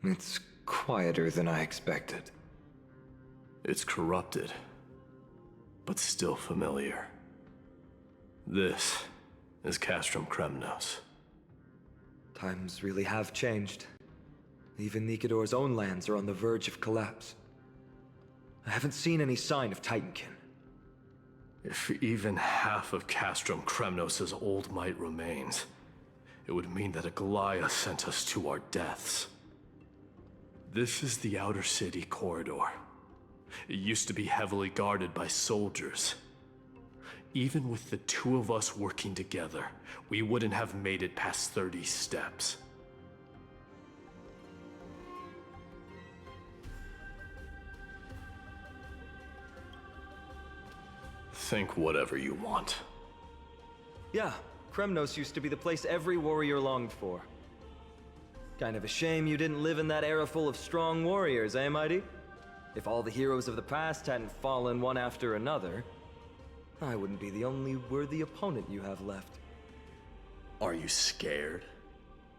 It's quieter than I expected. It's corrupted, but still familiar. This is Castrum Kremnos. Times really have changed. Even Nikedor's own lands are on the verge of collapse. I haven't seen any sign of Titankin. If even half of Castrum Kremnos' old might remains, it would mean that a Goliath sent us to our deaths. This is the outer city corridor. It used to be heavily guarded by soldiers. Even with the two of us working together, we wouldn't have made it past 30 steps. Think whatever you want. Yeah, Kremnos used to be the place every warrior longed for. Kind of a shame you didn't live in that era full of strong warriors, eh, Mighty? If all the heroes of the past hadn't fallen one after another, I wouldn't be the only worthy opponent you have left. Are you scared?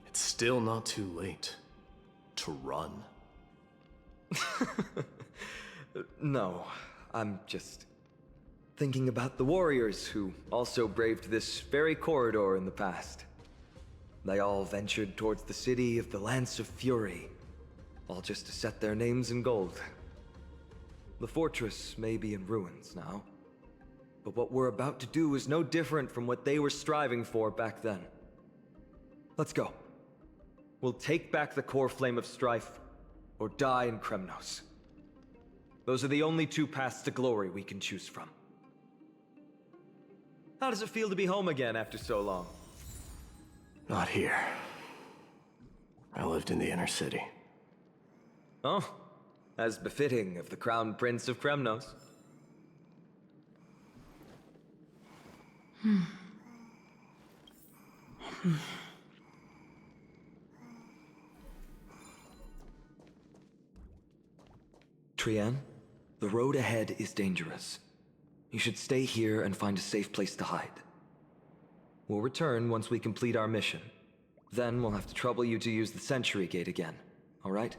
It's still not too late to run. No, I'm just thinking about the warriors who also braved this very corridor in the past. They all ventured towards the city of the Lance of Fury, all just to set their names in gold. The fortress may be in ruins now, but what we're about to do is no different from what they were striving for back then. Let's go. We'll take back the core flame of strife, or die in Kremnos. Those are the only two paths to glory we can choose from. How does it feel to be home again after so long? Not here. I lived in the inner city. Oh, as befitting of the Crown Prince of Kremnos. Trian, the road ahead is dangerous. You should stay here and find a safe place to hide. We'll return once we complete our mission. Then we'll have to trouble you to use the Sentry Gate again, all right?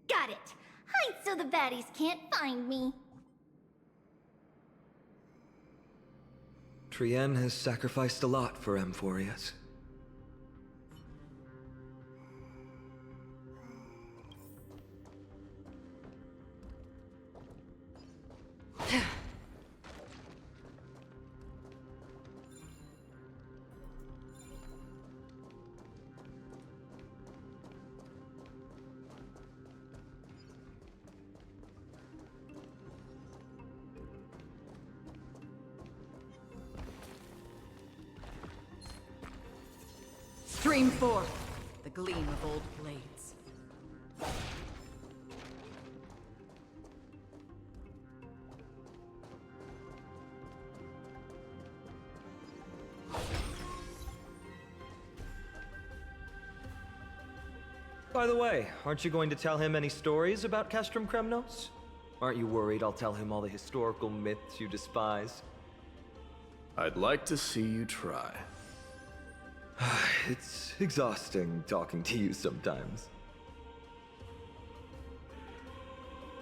Got it! Hide so the baddies can't find me. Trian has sacrificed a lot for Amphorius. Stream forth, the gleam of old blades. By the way, aren't you going to tell him any stories about Castrum Kremnos? Aren't you worried I'll tell him all the historical myths you despise? I'd like to see you try. It's exhausting talking to you sometimes.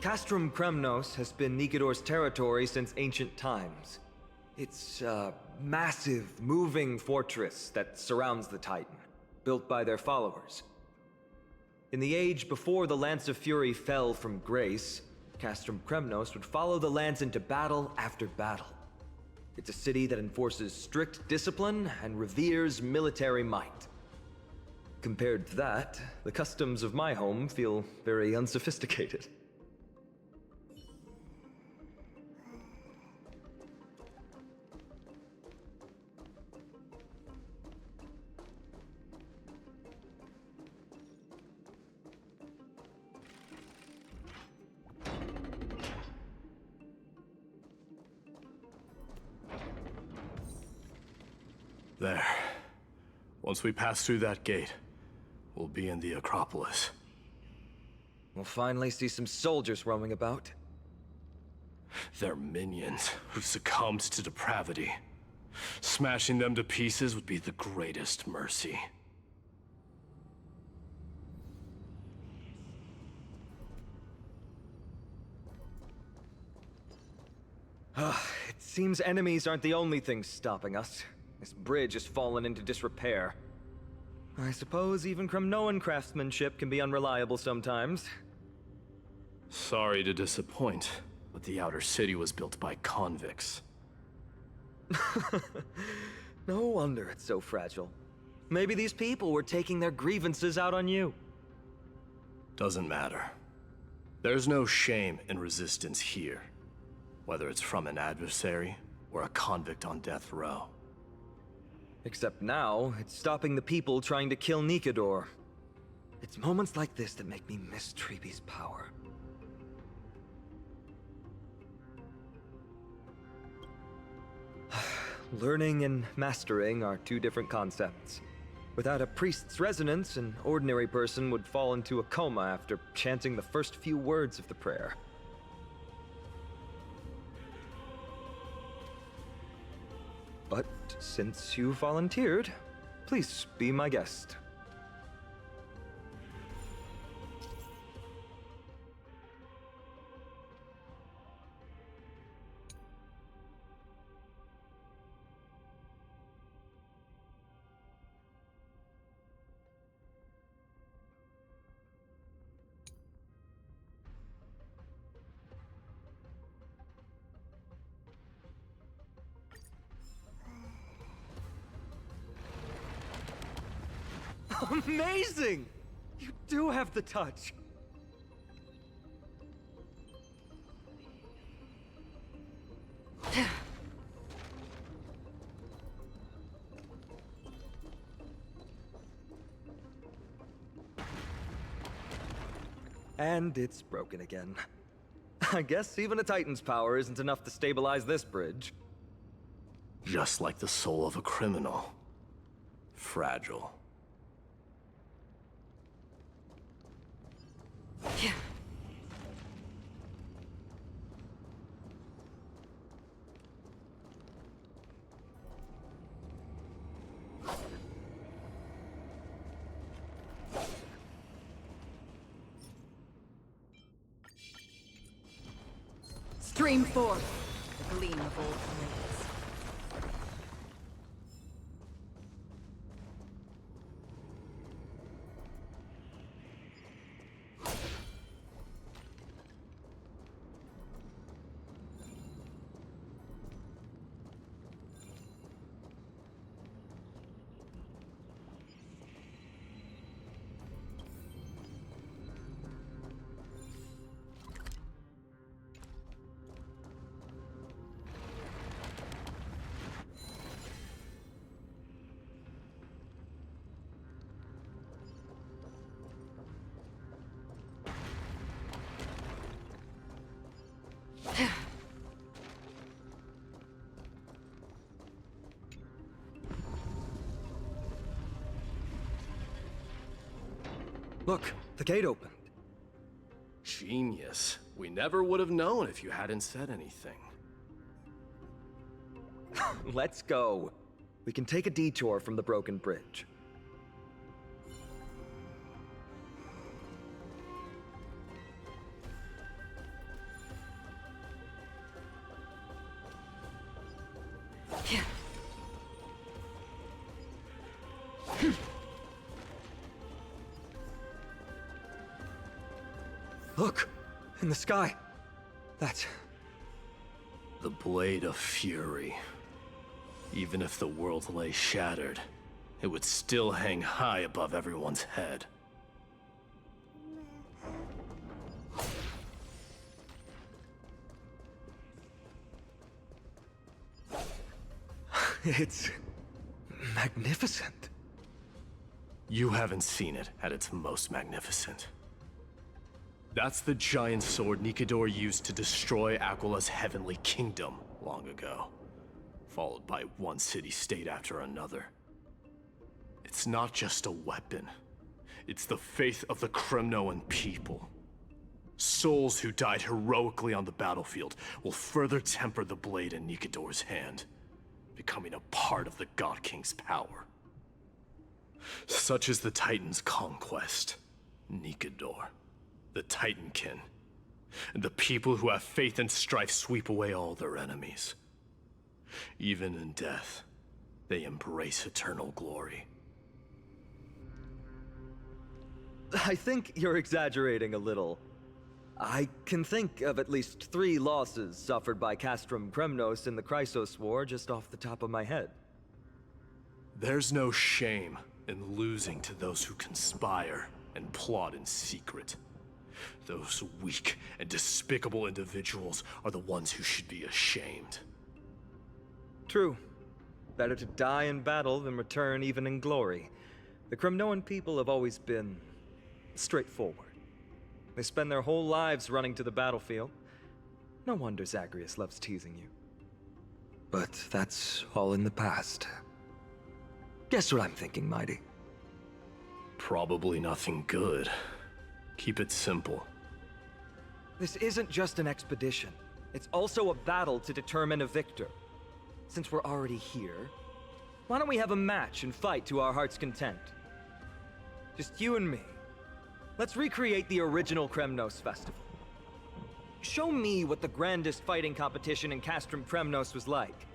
Castrum Kremnos has been Nikedor's territory since ancient times. It's a massive, moving fortress that surrounds the Titan, built by their followers. In the age before the Lance of Fury fell from grace, Castrum Kremnos would follow the lance into battle after battle. It's a city that enforces strict discipline and reveres military might. Compared to that, the customs of my home feel very unsophisticated. There. Once we pass through that gate, we'll be in the Acropolis. We'll finally see some soldiers roaming about. They're minions who succumbed to depravity. Smashing them to pieces would be the greatest mercy. It seems enemies aren't the only things stopping us. This bridge has fallen into disrepair. I suppose even Kremnoan craftsmanship can be unreliable sometimes. Sorry to disappoint, but the outer city was built by convicts. No wonder it's so fragile. Maybe these people were taking their grievances out on you. Doesn't matter. There's no shame in resistance here, whether it's from an adversary or a convict on death row. Except now, it's stopping the people trying to kill Nikador. It's moments like this that make me miss Treeby's power. Learning and mastering are two different concepts. Without a priest's resonance, an ordinary person would fall into a coma after chanting the first few words of the prayer. But since you volunteered, please be my guest. Amazing! You do have the touch. And it's broken again. I guess even a Titan's power isn't enough to stabilize this bridge. Just like the soul of a criminal. Fragile. Stream forth the gleam of old blades. Look, the gate opened. Genius. We never would have known if you hadn't said anything. Let's go. We can take a detour from the broken bridge. Look! In the sky! That's... The Blade of Fury. Even if the world lay shattered, it would still hang high above everyone's head. It's... magnificent. You haven't seen it at its most magnificent. That's the giant sword Nikador used to destroy Aquila's heavenly kingdom long ago, followed by one city-state after another. It's not just a weapon. It's the faith of the Kremnoan people. Souls who died heroically on the battlefield will further temper the blade in Nikador's hand, becoming a part of the God King's power. Such is the Titan's conquest. Nikador, the Titankin, And the people who have faith in strife sweep away all their enemies. Even in death, they embrace eternal glory. I think you're exaggerating a little. I can think of at least 3 losses suffered by Castrum Kremnos in the Chrysos War just off the top of my head. There's no shame in losing to those who conspire and plot in secret. Those weak and despicable individuals are the ones who should be ashamed. True. Better to die in battle than return even in glory. The Kremnoan people have always been straightforward. They spend their whole lives running to the battlefield. No wonder Zagreus loves teasing you. But that's all in the past. Guess what I'm thinking, Mighty? Probably nothing good. Keep it simple. This isn't just an expedition. It's also a battle to determine a victor. Since we're already here, why don't we have a match and fight to our heart's content? Just you and me. Let's recreate the original Kremnos festival. Show me what the grandest fighting competition in Castrum Kremnos was like.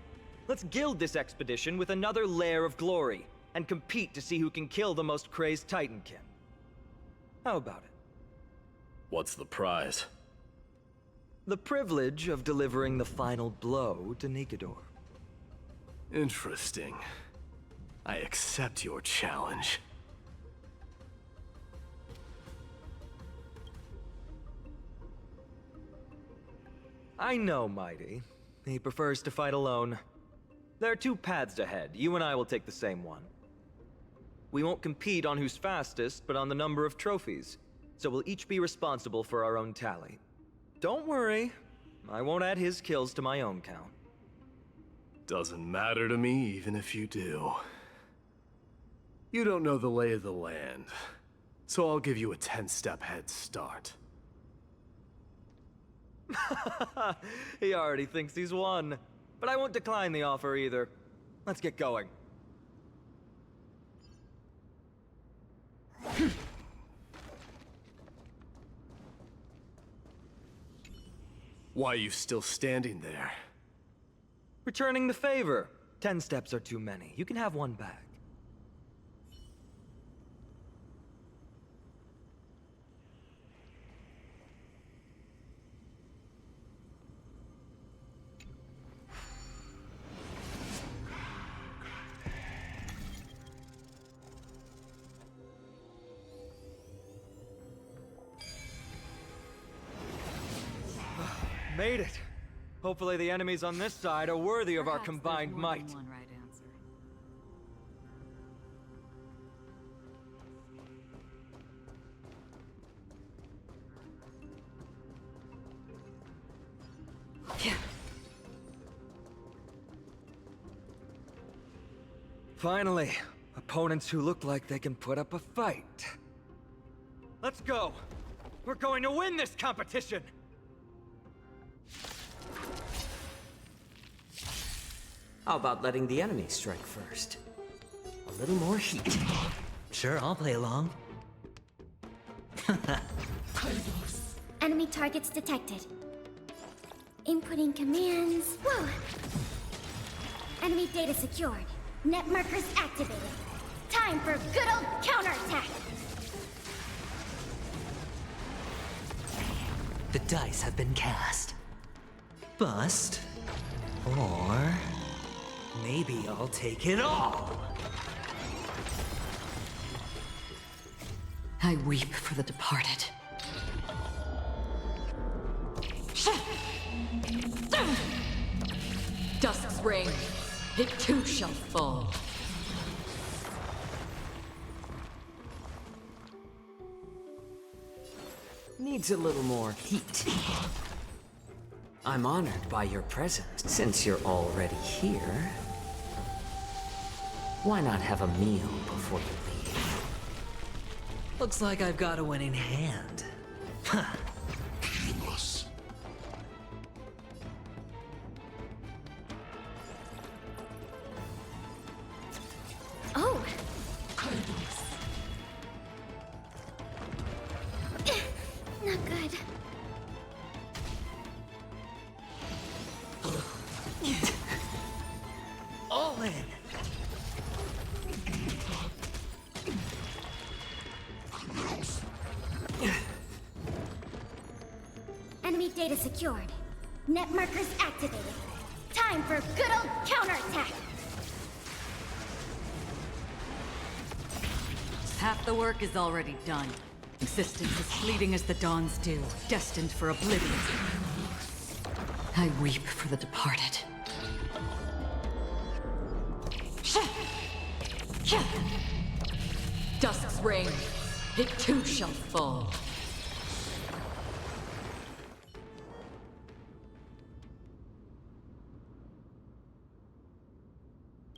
Let's gild this expedition with another layer of glory, and compete to see who can kill the most crazed Titankin. How about it? What's the prize? The privilege of delivering the final blow to Nikedor. Interesting. I accept your challenge. I know, Mighty. He prefers to fight alone. There are 2 paths ahead. You and I will take the same one. We won't compete on who's fastest, but on the number of trophies. So we'll each be responsible for our own tally. Don't worry. I won't add his kills to my own count. Doesn't matter to me, even if you do. You don't know the lay of the land, so I'll give you a 10-step head start. He already thinks he's won. But I won't decline the offer either. Let's get going. Why are you still standing there? Returning the favor. 10 steps are too many. You can have one back. Made it. Hopefully the enemies on this side are worthy of our Perhaps combined there's more than might. one right answer. Finally, opponents who look like they can put up a fight. Let's go. We're going to win this competition. How about letting the enemy strike first? A little more heat. Sure, I'll play along. Enemy targets detected. Inputting commands. Whoa! Enemy data secured. Net markers activated. Time for good old counterattack! The dice have been cast. Bust. Or maybe I'll take it all. I weep for the departed. Dusk's reign, it too shall fall. Needs a little more heat. I'm honored by your presence. Since you're already here, why not have a meal before you leave? Looks like I've got a winning hand. Huh. Oh! Not good. data secured. Net markers activated. Time for a good old counterattack! Half the work is already done. Existence is fleeting as the dawn's dew, destined for oblivion. I weep for the departed. Dusk's reign, it too shall fall.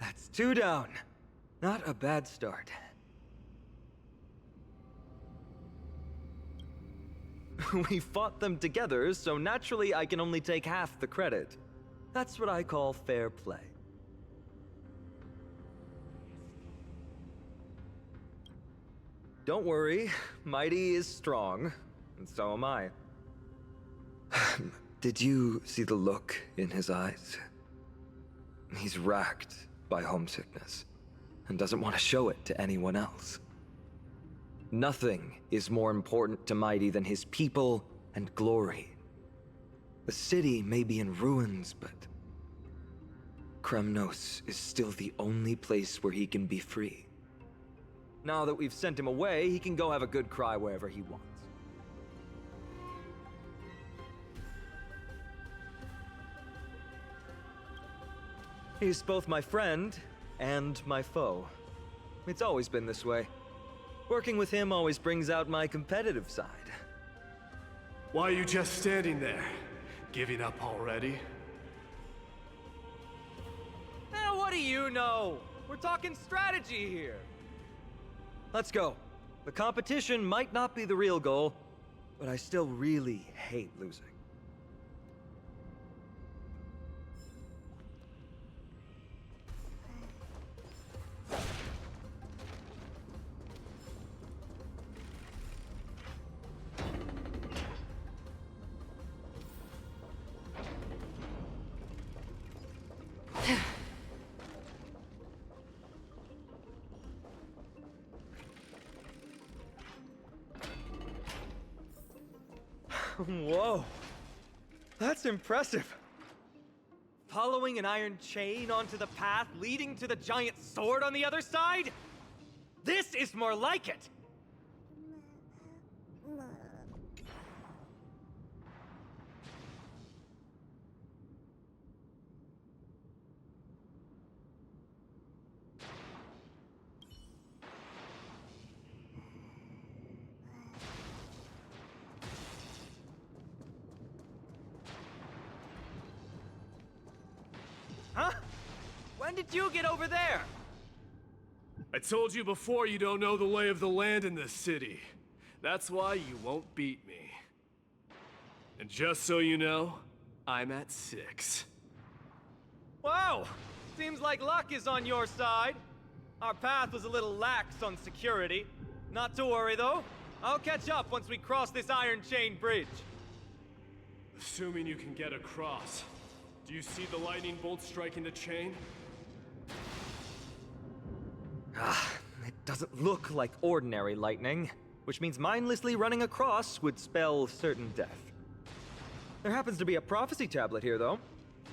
That's 2 down. Not a bad start. We fought them together, so naturally I can only take half the credit. That's what I call fair play. Don't worry, Mighty is strong, and so am I. Did you see the look in his eyes? He's racked by homesickness, and doesn't want to show it to anyone else. Nothing is more important to Mighty than his people and glory. The city may be in ruins, but Kremnos is still the only place where he can be free. Now that we've sent him away, he can go have a good cry wherever he wants. He's both my friend and my foe. It's always been this way. Working with him always brings out my competitive side. Why are you just standing there? Giving up already? Now, what do you know? We're talking strategy here. Let's go. The competition might not be the real goal, but I still really hate losing. Whoa, that's impressive. Following an iron chain onto the path leading to the giant sword on the other side? This is more like it. Huh? When did you get over there? I told you before you don't know the lay of the land in this city. That's why you won't beat me. And just so you know, I'm at 6. Wow! Seems like luck is on your side. Our path was a little lax on security. Not to worry, though. I'll catch up once we cross this iron chain bridge. Assuming you can get across. Do you see the lightning bolt striking the chain? It doesn't look like ordinary lightning, which means mindlessly running across would spell certain death. There happens to be a prophecy tablet here, though.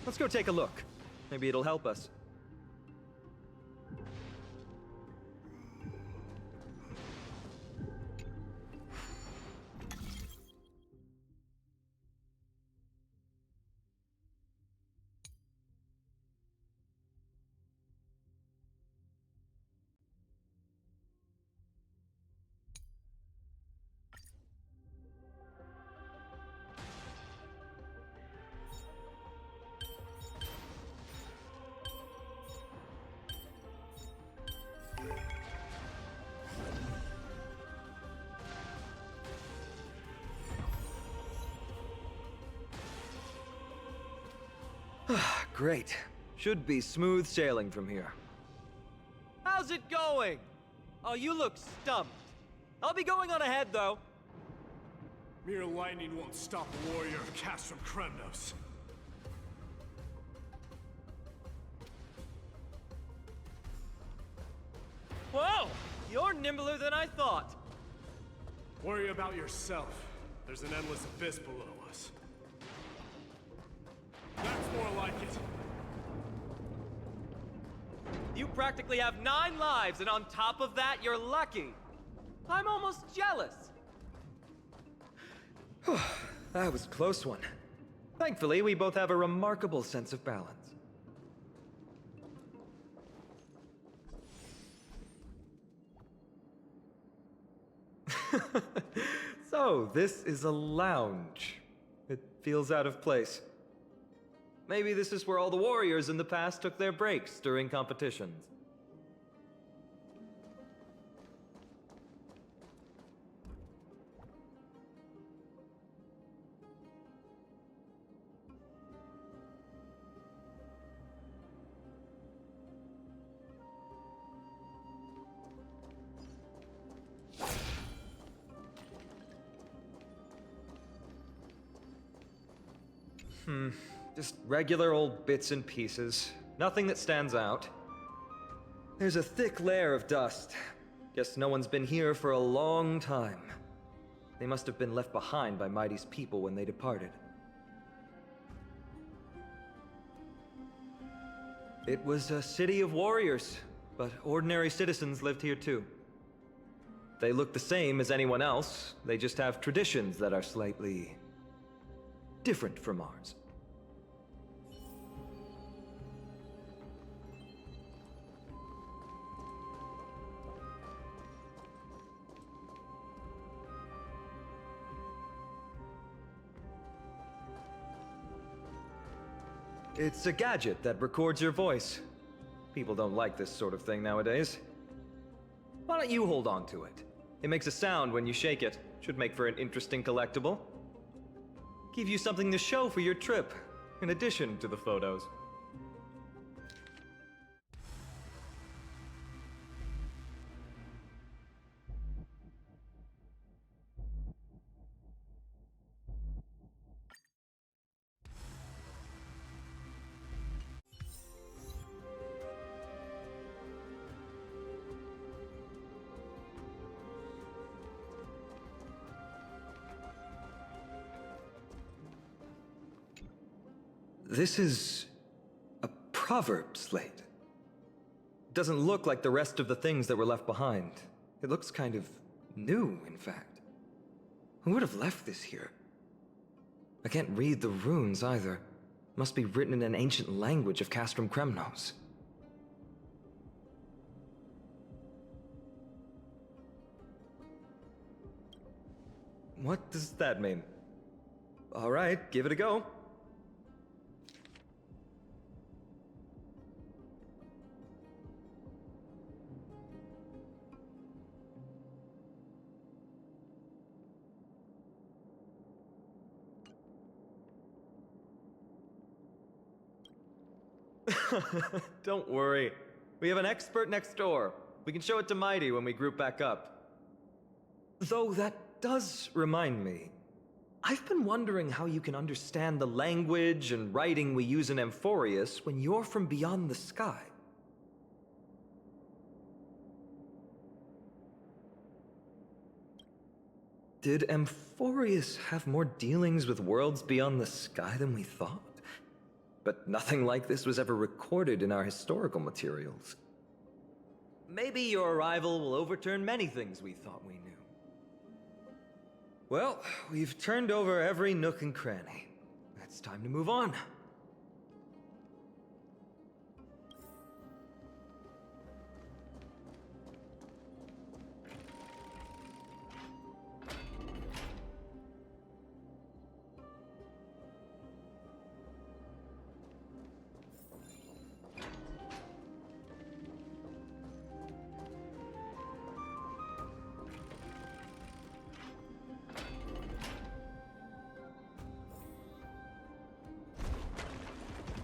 Let's go take a look. Maybe it'll help us. Great. Should be smooth sailing from here. How's it going? Oh, you look stumped. I'll be going on ahead, though. Mere lightning won't stop a warrior of Castrum Kremnos. Whoa! You're nimbler than I thought. Worry about yourself. There's an endless abyss below us. That's more like it. You practically have 9 lives, and on top of that, you're lucky. I'm almost jealous. That was a close one. Thankfully, we both have a remarkable sense of balance. So, this is a lounge. It feels out of place. Maybe this is where all the warriors in the past took their breaks during competitions. Just regular old bits and pieces. Nothing that stands out. There's a thick layer of dust. Guess no one's been here for a long time. They must have been left behind by Mighty's people when they departed. It was a city of warriors, but ordinary citizens lived here too. They look the same as anyone else, they just have traditions that are slightly different from ours. It's a gadget that records your voice. People don't like this sort of thing nowadays. Why don't you hold on to it? It makes a sound when you shake it. Should make for an interesting collectible. Give you something to show for your trip, in addition to the photos. This is a proverb slate. Doesn't look like the rest of the things that were left behind. It looks kind of new, in fact. Who would have left this here? I can't read the runes either. Must be written in an ancient language of Castrum Kremnos. What does that mean? All right, give it a go. Don't worry. We have an expert next door. We can show it to Mighty when we group back up. Though that does remind me. I've been wondering how you can understand the language and writing we use in Amphorius when you're from beyond the sky. Did Amphorius have more dealings with worlds beyond the sky than we thought? But nothing like this was ever recorded in our historical materials. Maybe your arrival will overturn many things we thought we knew. Well, we've turned over every nook and cranny. It's time to move on.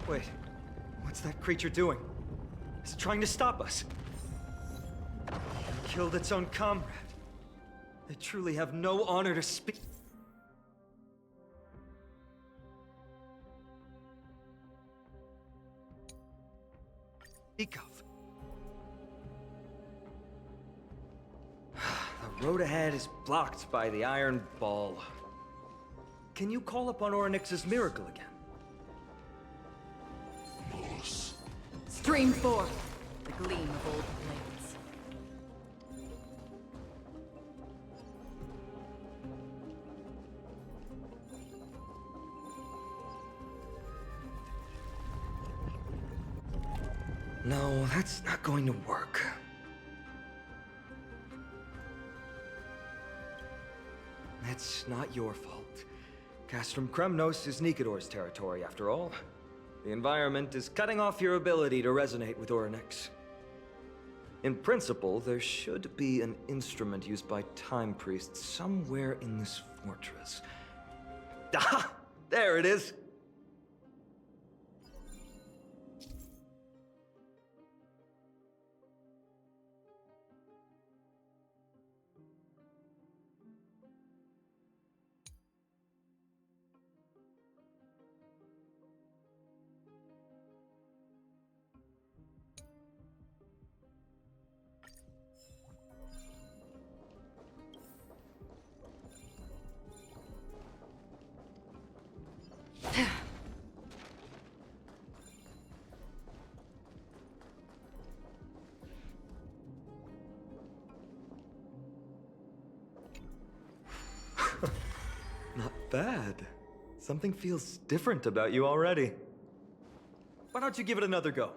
Wait, what's that creature doing? It's trying to stop us. It killed its own comrade. They truly have no honor to speak of. The road ahead is blocked by the Iron Ball. Can you call upon Orynyx's miracle again? Stream forth the gleam of old blades. No, that's not going to work. It's not your fault. Castrum Kremnos is Nikador's territory, after all. The environment is cutting off your ability to resonate with Orynyx. In principle, there should be an instrument used by time priests somewhere in this fortress. Ah! There it is! Not bad. Something feels different about you already. Why don't you give it another go?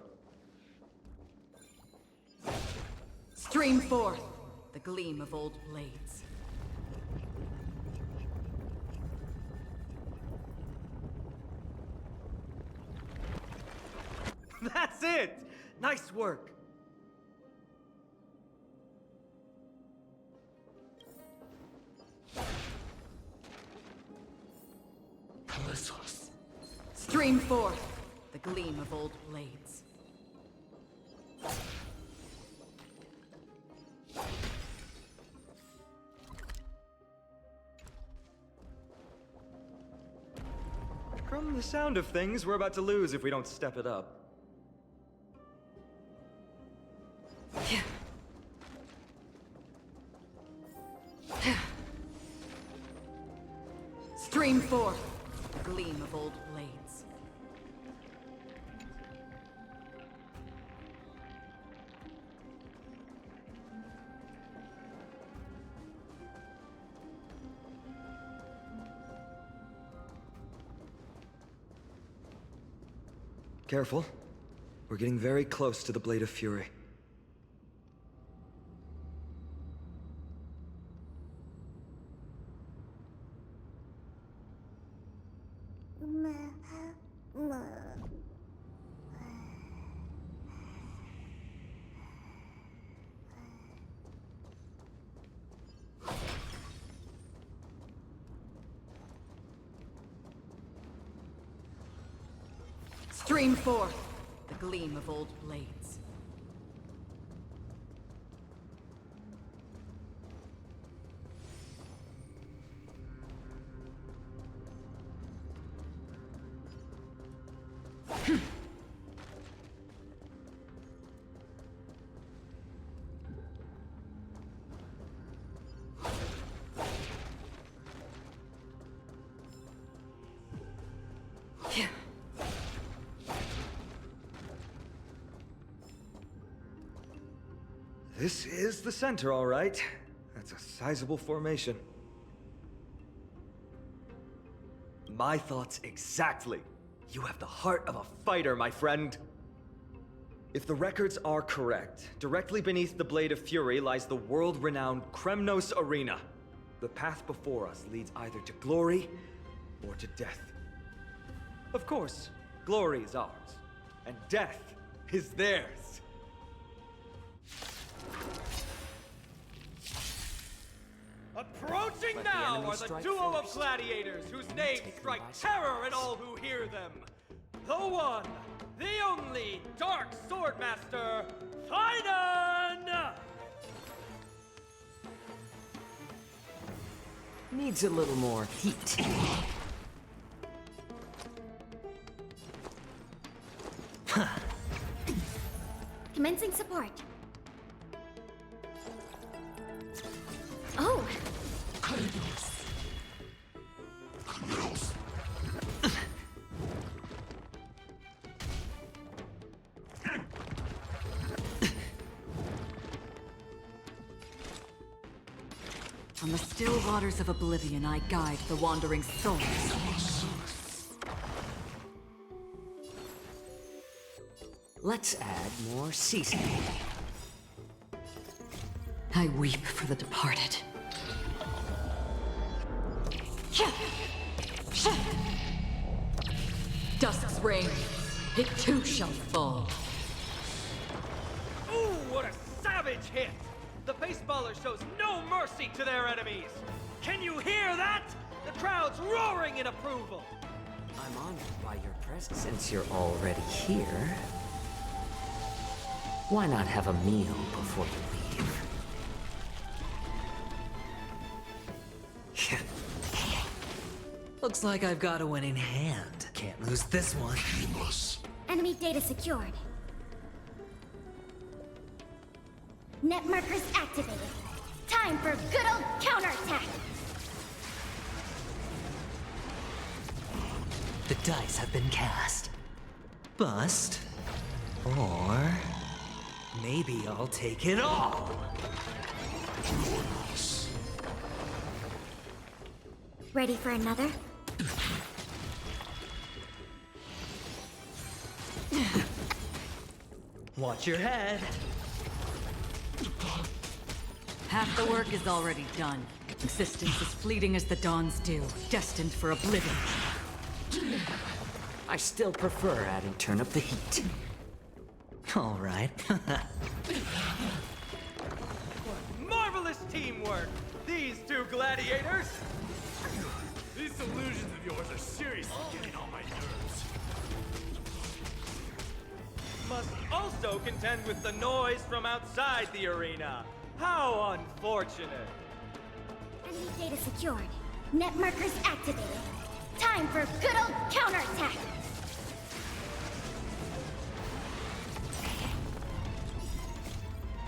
Stream forth the gleam of old blades. That's it! Nice work! Stream forth the gleam of old blades. From the sound of things, we're about to lose if we don't step it up. Stream forth the gleam of old blades. Careful. We're getting very close to the Blade of Fury. Stream forth the gleam of old blades. This is the center, all right. That's a sizable formation. My thoughts exactly. You have the heart of a fighter, my friend. If the records are correct, directly beneath the Blade of Fury lies the world-renowned Kremnos Arena. The path before us leads either to glory or to death. Of course, glory is ours, and death is theirs. Approaching Let the now enemy are the strike duo of first. gladiators whose You names take them strike by terror in surprise. all who hear them. The one, the only Dark Swordmaster, Finan! Needs a little more heat. Commencing support. Oh! On the still waters of oblivion, I guide the wandering souls. Let's add more seasoning. I weep for the departed. Dusk's reign, it too shall fall. Ooh, what a savage hit! The baseballer shows no mercy to their enemies! Can you hear that? The crowd's roaring in approval! I'm honored by your presence. Since you're already here, why not have a meal before you leave? Looks like I've got a winning hand. Can't lose this one. Enemy data secured. Net markers activated. Time for good old counterattack! The dice have been cast. Bust. Or... maybe I'll take it all! Ready for another? Watch your head. Half the work is already done. Existence as fleeting as the dawn's dew, destined for oblivion. I still prefer adding turn up the heat. All right. Marvelous teamwork! These two gladiators! These illusions of yours are seriously getting on my nerves. Must also contend with the noise from outside the arena. How unfortunate! Enemy data secured. Net markers activated. Time for good old counterattack!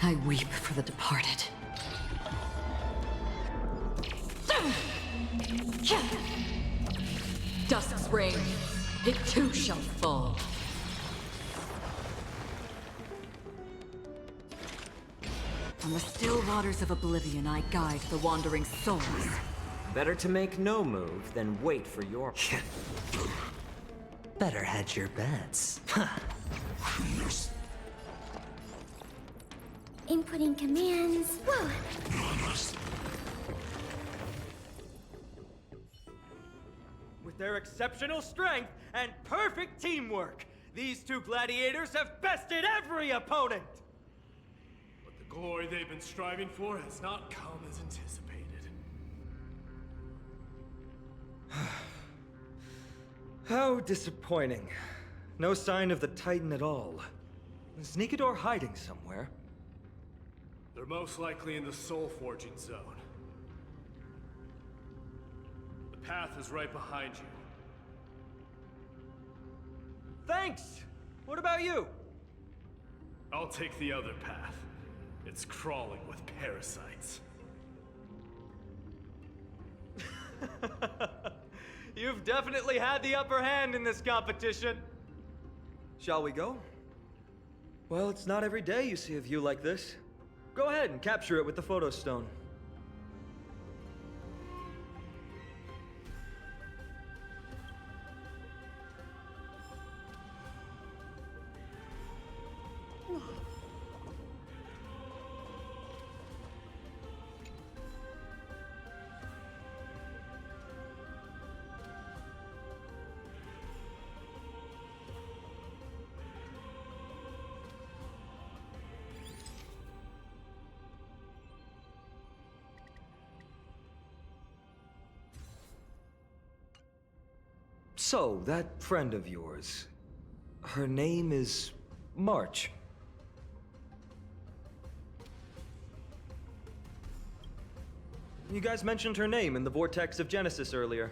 I weep for the departed. Dusk's reign, it too shall fall. On the still waters of oblivion, I guide the wandering souls. Better to make no move than wait for your... Better hedge your bets. Inputting commands. Whoa! With their exceptional strength and perfect teamwork, these two gladiators have bested every opponent! But the glory they've been striving for has not come as anticipated. How disappointing. No sign of the Titan at all. Is Nikador hiding somewhere? They're most likely in the soul forging zone. The path is right behind you. Thanks! What about you? I'll take the other path. It's crawling with parasites. You've definitely had the upper hand in this competition. Shall we go? Well, it's not every day you see a view like this. Go ahead and capture it with the photo stone. So, that friend of yours, her name is March. You guys mentioned her name in the Vortex of Genesis earlier.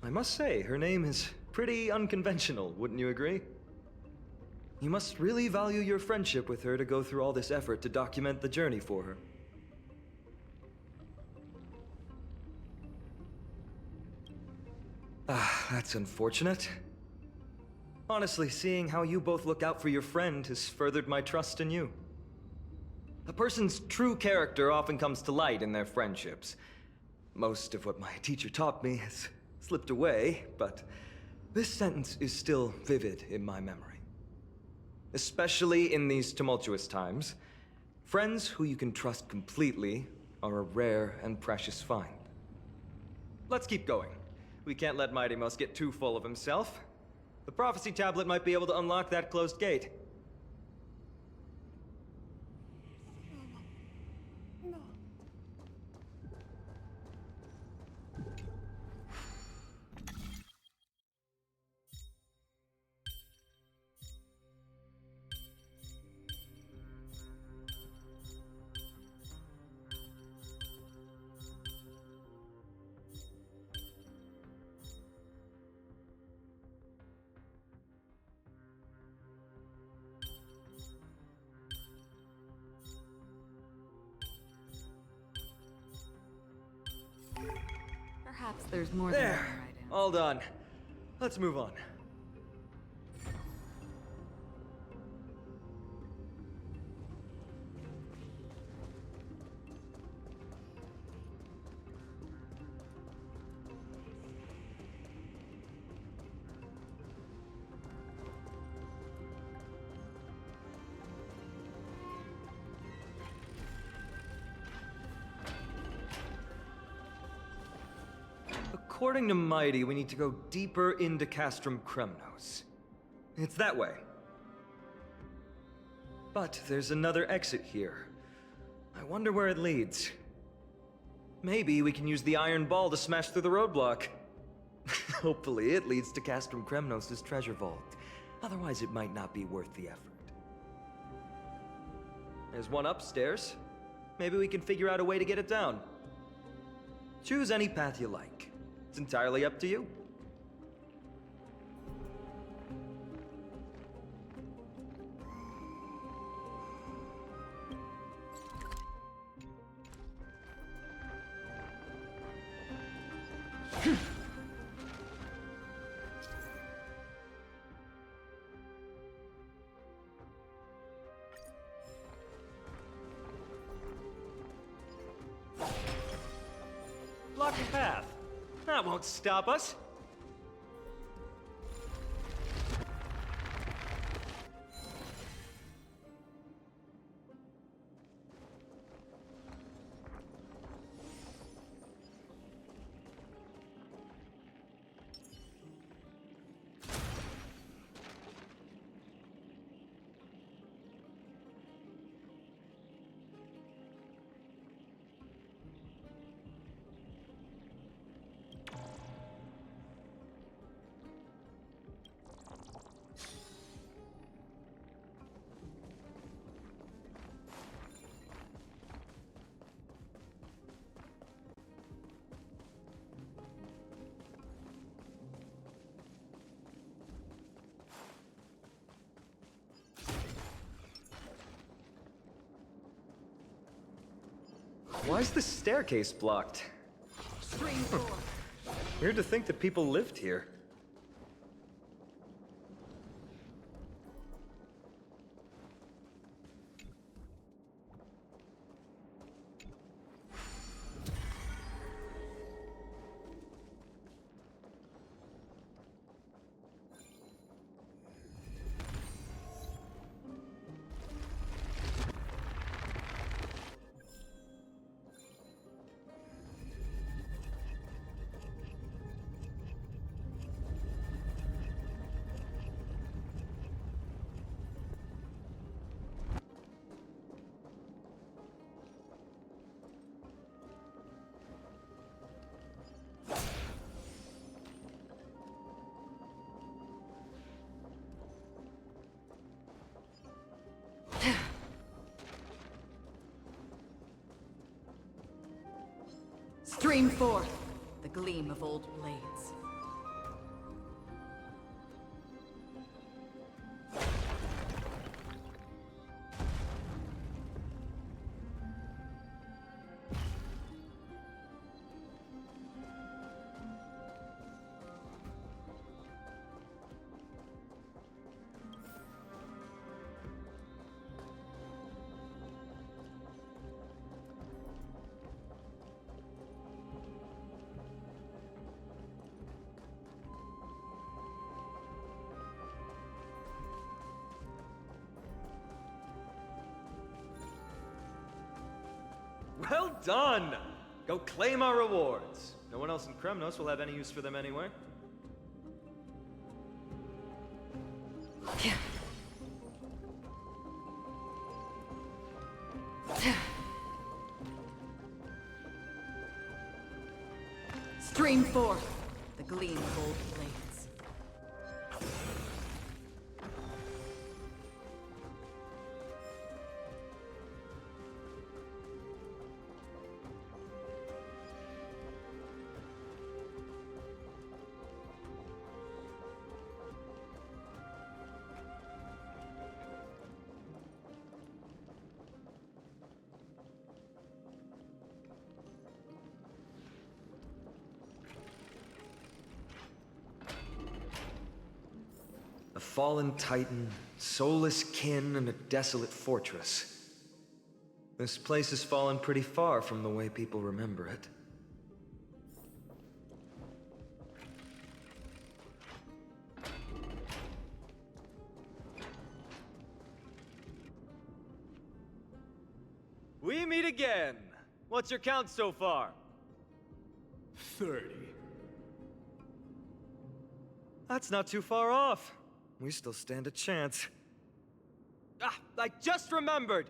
I must say, her name is pretty unconventional, wouldn't you agree? You must really value your friendship with her to go through all this effort to document the journey for her. Ah, that's unfortunate. Honestly, seeing how you both look out for your friend has furthered my trust in you. A person's true character often comes to light in their friendships. Most of what my teacher taught me has slipped away, but this sentence is still vivid in my memory. Especially in these tumultuous times, friends who you can trust completely are a rare and precious find. Let's keep going. We can't let Mighty Mouse get too full of himself. The prophecy tablet might be able to unlock that closed gate. Perhaps there's more than one There! right answer. All done. Let's move on. According to Mighty, we need to go deeper into Castrum Kremnos. It's that way. But there's another exit here. I wonder where it leads. Maybe we can use the iron ball to smash through the roadblock. Hopefully it leads to Castrum Kremnos' treasure vault. Otherwise it might not be worth the effort. There's one upstairs. Maybe we can figure out a way to get it down. Choose any path you like. It's entirely up to you. Block the path. That won't stop us. Why is the staircase blocked? Weird to think that people lived here. Stream forth the gleam of old blades. Well done! Go claim our rewards. No one else in Kremnos will have any use for them anyway. Stream forth the gleam of old blades. A fallen titan, soulless kin, and a desolate fortress. This place has fallen pretty far from the way people remember it. We meet again. What's your count so far? 30. That's not too far off. We still stand a chance. Ah, I just remembered!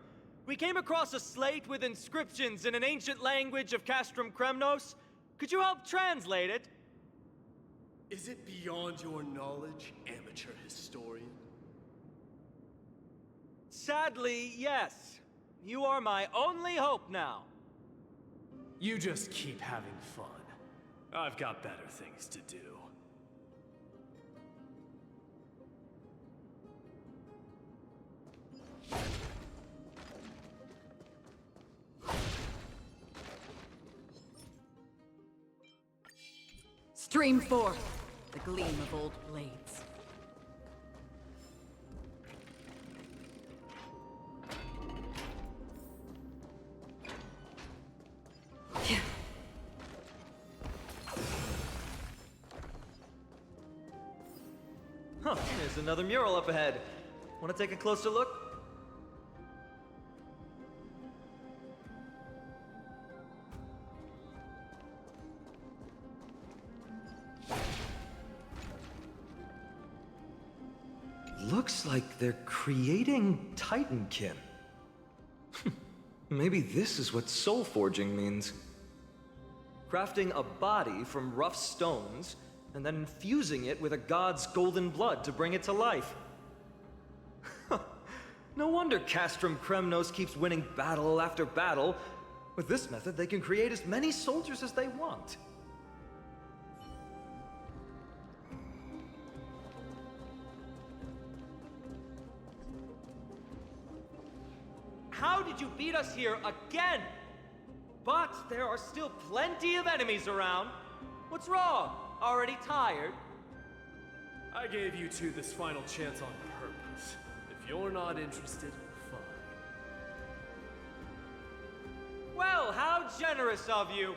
We came across a slate with inscriptions in an ancient language of Castrum Kremnos. Could you help translate it? Is it beyond your knowledge, amateur historian? Sadly, yes. You are my only hope now. You just keep having fun. I've got better things to do. Stream forth the gleam of old blades. Huh, there's another mural up ahead. Want to take a closer look? Looks like they're creating Titankin. Maybe this is what soul forging means. Crafting a body from rough stones, and then infusing it with a god's golden blood to bring it to life. No wonder Castrum Kremnos keeps winning battle after battle. With this method, they can create as many soldiers as they want. How did you beat us here again? But there are still plenty of enemies around. What's wrong? Already tired? I gave you two this final chance on purpose. If you're not interested, fine. Well, how generous of you.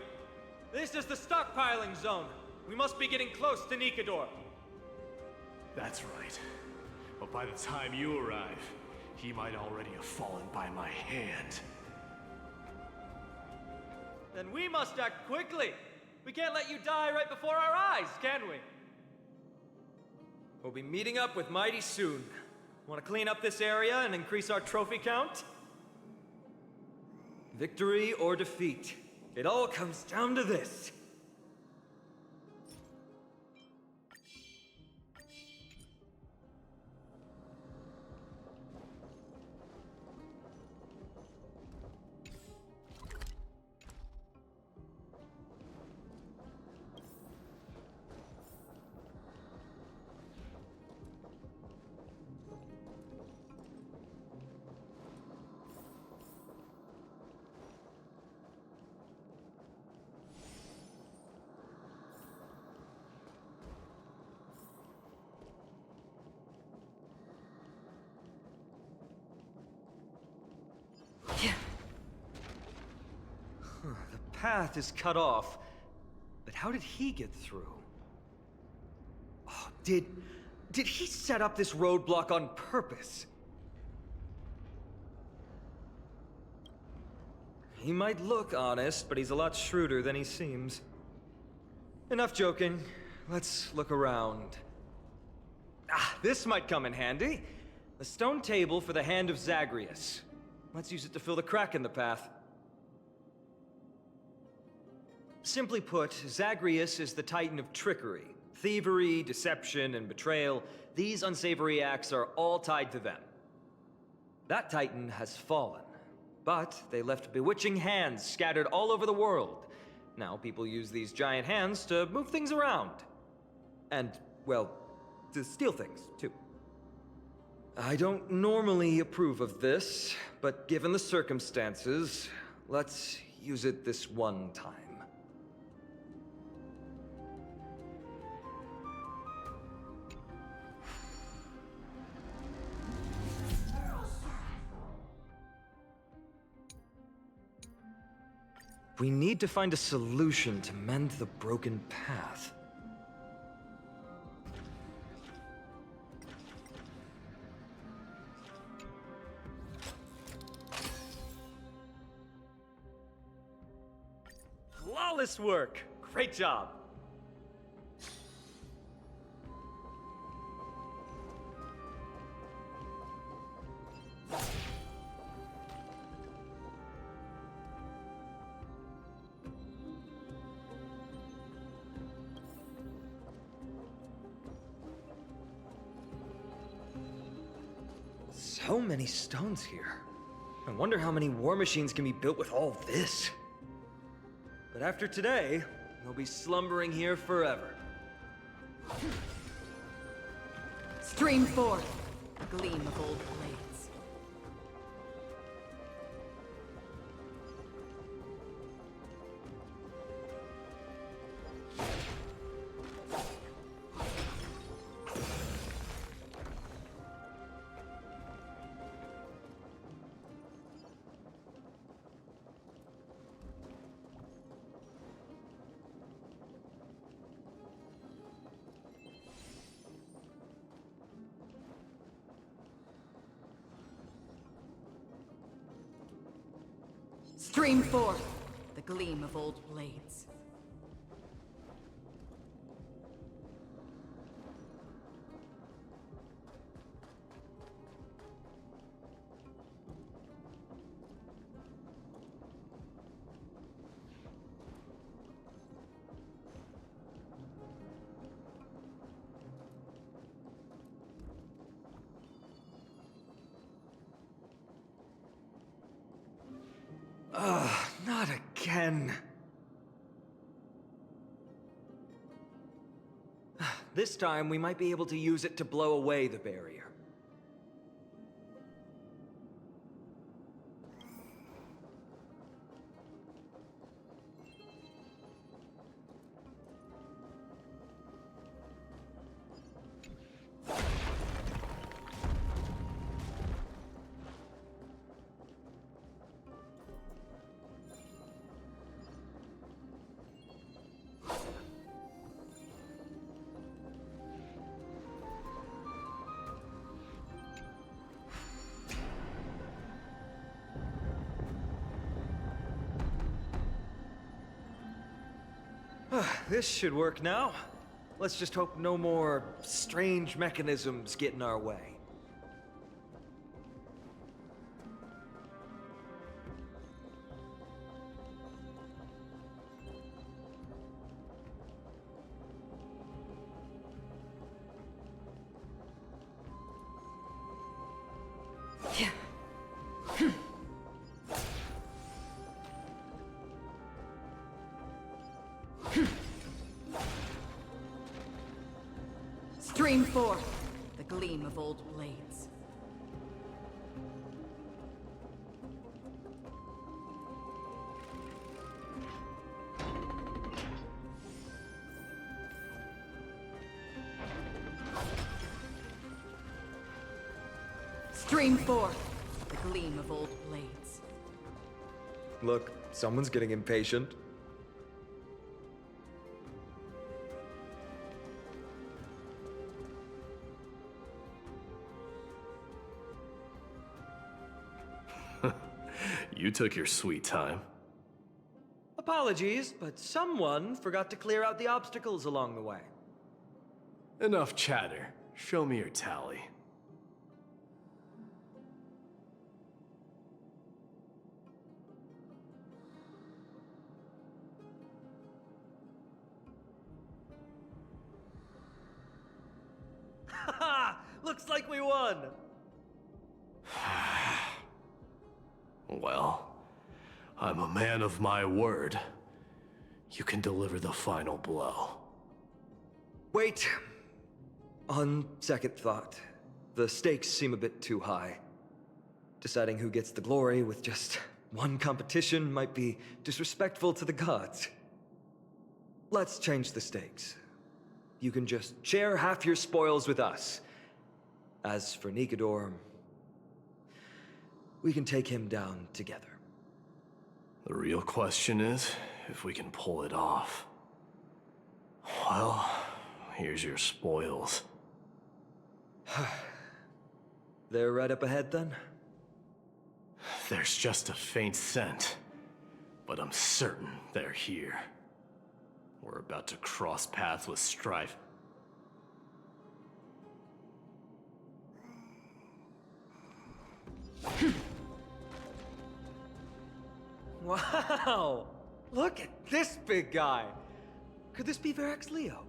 This is the stockpiling zone. We must be getting close to Nikador. That's right. But by the time you arrive, he might already have fallen by my hand. Then we must act quickly. We can't let you die right before our eyes, can we? We'll be meeting up with Mighty soon. Want to clean up this area and increase our trophy count? Victory or defeat. It all comes down to this. The path is cut off, but how did he get through? Oh, did he set up this roadblock on purpose? He might look honest, but he's a lot shrewder than he seems. Enough joking. Let's look around. Ah, this might come in handy. The stone table for the Hand of Zagreus. Let's use it to fill the crack in the path. Simply put, Zagreus is the titan of trickery. Thievery, deception, and betrayal. These unsavory acts are all tied to them. That titan has fallen, but they left bewitching hands scattered all over the world. Now people use these giant hands to move things around. And, well, to steal things, too. I don't normally approve of this, but given the circumstances, let's use it this one time. We need to find a solution to mend the broken path. Flawless work! Great job! So many stones here. I wonder how many war machines can be built with all this. But after today, we'll be slumbering here forever. Stream forth, gleam of old blades. Stream forth, the gleam of old blades. Not again. This time, we might be able to use it to blow away the barrier. This should work now. Let's just hope no more strange mechanisms get in our way. Stream forth, the gleam of old blades. Stream forth, the gleam of old blades. Look, someone's getting impatient. You took your sweet time. Apologies, but someone forgot to clear out the obstacles along the way. Enough chatter. Show me your tally. Haha! Looks like we won! Well, I'm a man of my word. You can deliver the final blow. Wait. On second thought, the stakes seem a bit too high. Deciding who gets the glory with just one competition might be disrespectful to the gods. Let's change the stakes. You can just share half your spoils with us. As for Nikador, we can take him down together. The real question is if we can pull it off. Well, here's your spoils. They're right up ahead then? There's just a faint scent, but I'm certain they're here. We're about to cross paths with strife. Wow! Look at this big guy! Could this be Varex's Leo?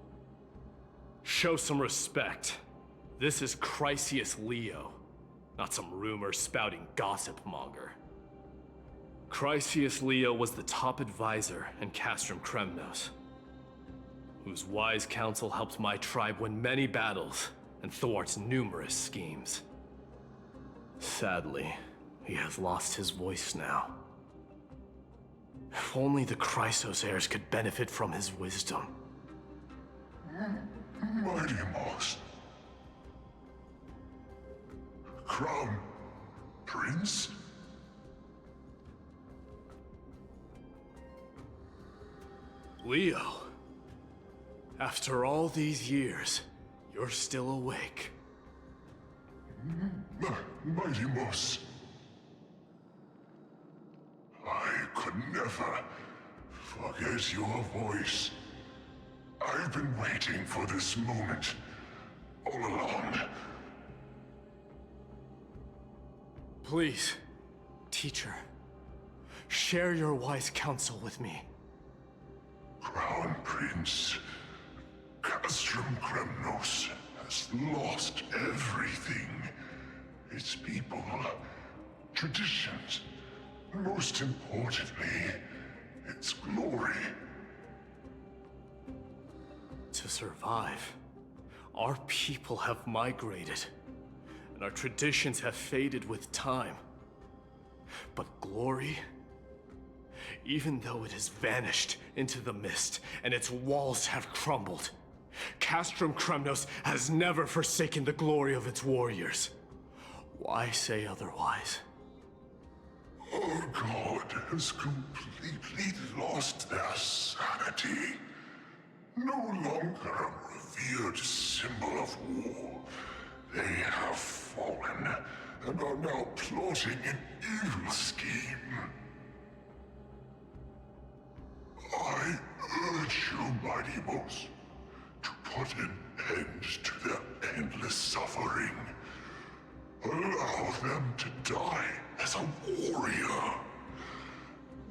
Show some respect. This is Chrysius Leo, not some rumor-spouting gossip monger. Chrysius Leo was the top advisor in Castrum Kremnos, whose wise counsel helped my tribe win many battles and thwart numerous schemes. Sadly, he has lost his voice now. If only the Chrysos heirs could benefit from his wisdom. Mighty Moss. Crown Prince? Leo, after all these years, you're still awake. Mighty Moss. I could never forget your voice. I've been waiting for this moment all along. Please, teacher, share your wise counsel with me. Crown Prince Castrum Kremnos has lost everything. Its people, traditions, most importantly, its glory. To survive, our people have migrated, and our traditions have faded with time. But glory, even though it has vanished into the mist and its walls have crumbled, Castrum Kremnos has never forsaken the glory of its warriors. Why say otherwise? Our god has completely lost their sanity. No longer a revered symbol of war. They have fallen and are now plotting an evil scheme. I urge you, Mighty Mos, to put an end to their endless suffering. Allow them to die as a warrior.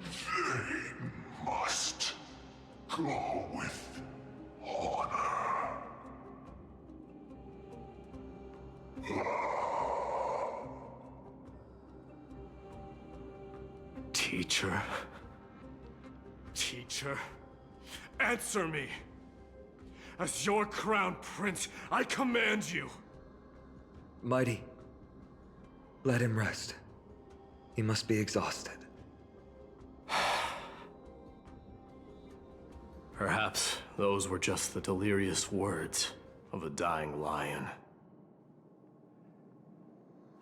They must go with honor. Teacher? Teacher? Answer me! As your crown prince, I command you! Mighty, let him rest. He must be exhausted. Perhaps those were just the delirious words of a dying lion.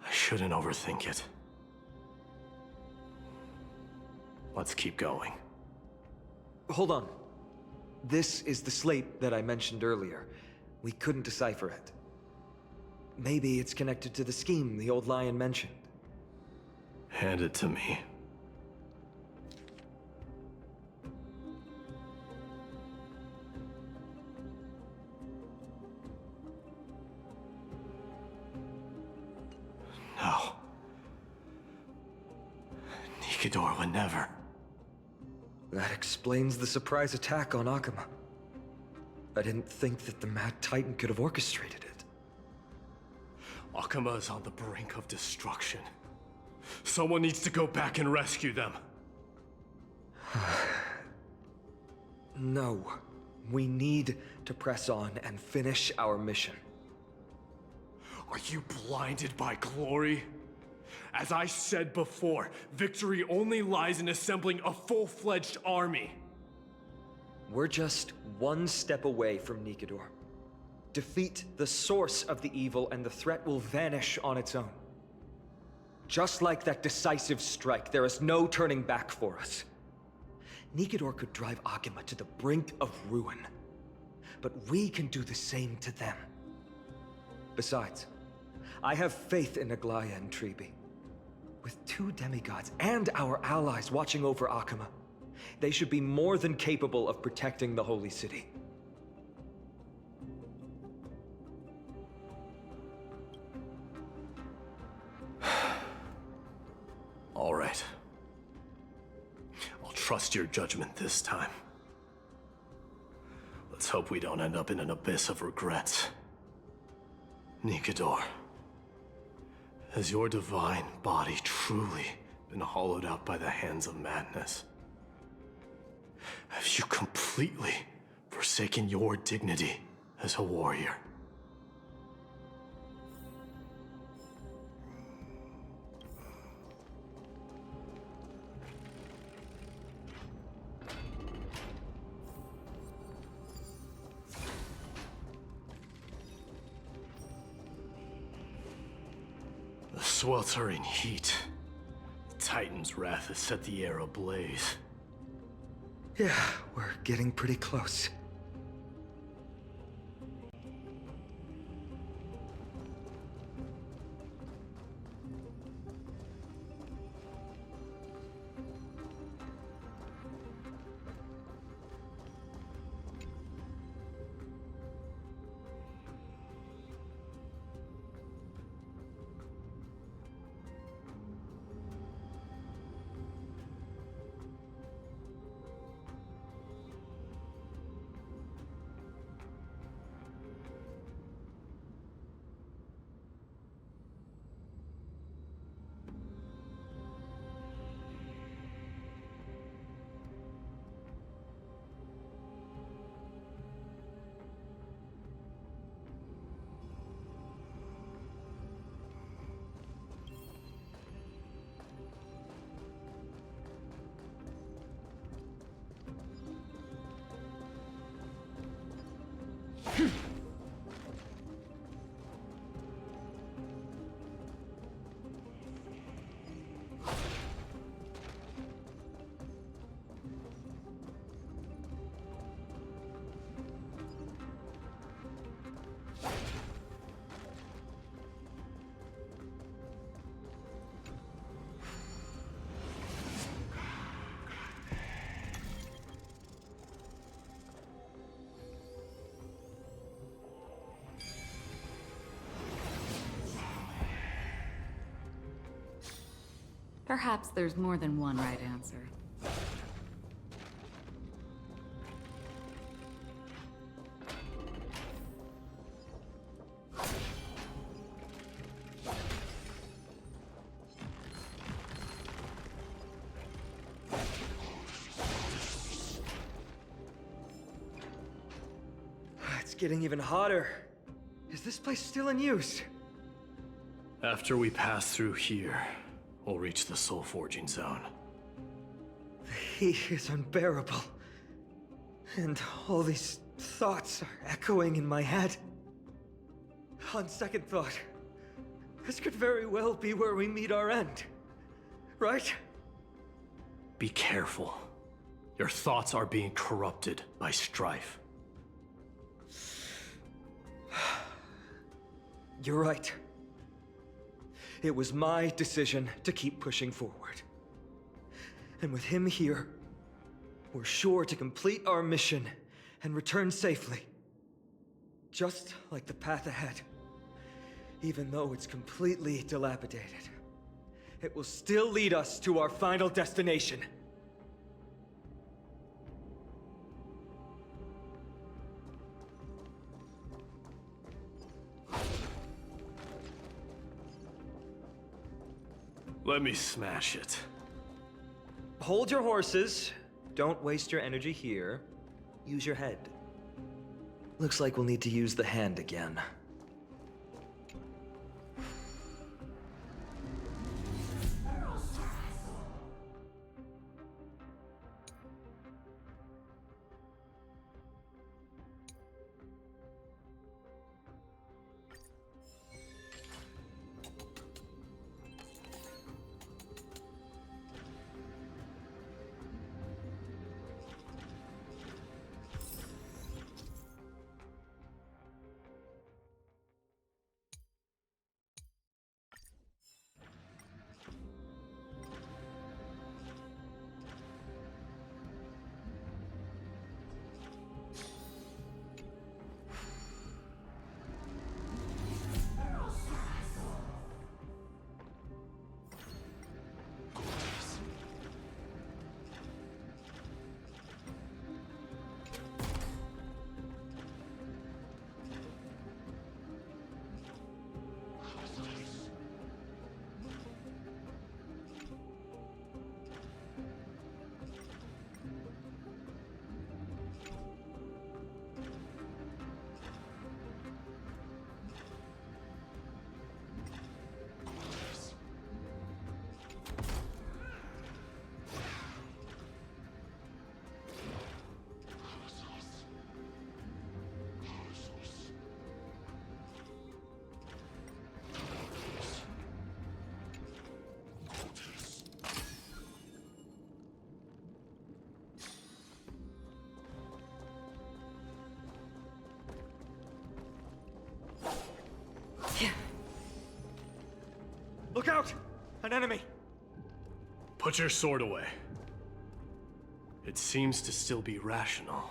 I shouldn't overthink it. Let's keep going. Hold on. This is the slate that I mentioned earlier. We couldn't decipher it. Maybe it's connected to the scheme the old lion mentioned. Hand it to me. Nikador would never. That explains the surprise attack on Akuma. I didn't think that the Mad Titan could have orchestrated it. Akuma is on the brink of destruction. Someone needs to go back and rescue them. No. We need to press on and finish our mission. Are you blinded by glory? As I said before, victory only lies in assembling a full-fledged army. We're just one step away from Nikador. Defeat the source of the evil and the threat will vanish on its own. Just like that decisive strike, there is no turning back for us. Nikador could drive Akuma to the brink of ruin. But we can do the same to them. Besides, I have faith in Aglaya and Tribi. With two demigods and our allies watching over Akuma, they should be more than capable of protecting the Holy City. All right. I'll trust your judgment this time. Let's hope we don't end up in an abyss of regrets. Nikador, has your divine body truly been hollowed out by the hands of madness? Have you completely forsaken your dignity as a warrior? The sweltering heat. The Titan's wrath has set the air ablaze. Yeah, we're getting pretty close. Perhaps there's more than one right answer. It's getting even hotter. Is this place still in use? After we pass through here, we'll reach the soul forging zone. The heat is unbearable. And all these thoughts are echoing in my head. On second thought, this could very well be where we meet our end. Right? Be careful. Your thoughts are being corrupted by strife. You're right. It was my decision to keep pushing forward. And with him here, we're sure to complete our mission and return safely. Just like the path ahead. Even though it's completely dilapidated. it will still lead us to our final destination. Let me smash it. Hold your horses. Don't waste your energy here. Use your head. Looks like we'll need to use the hand again. Look out! An enemy! Put your sword away. It seems to still be rational.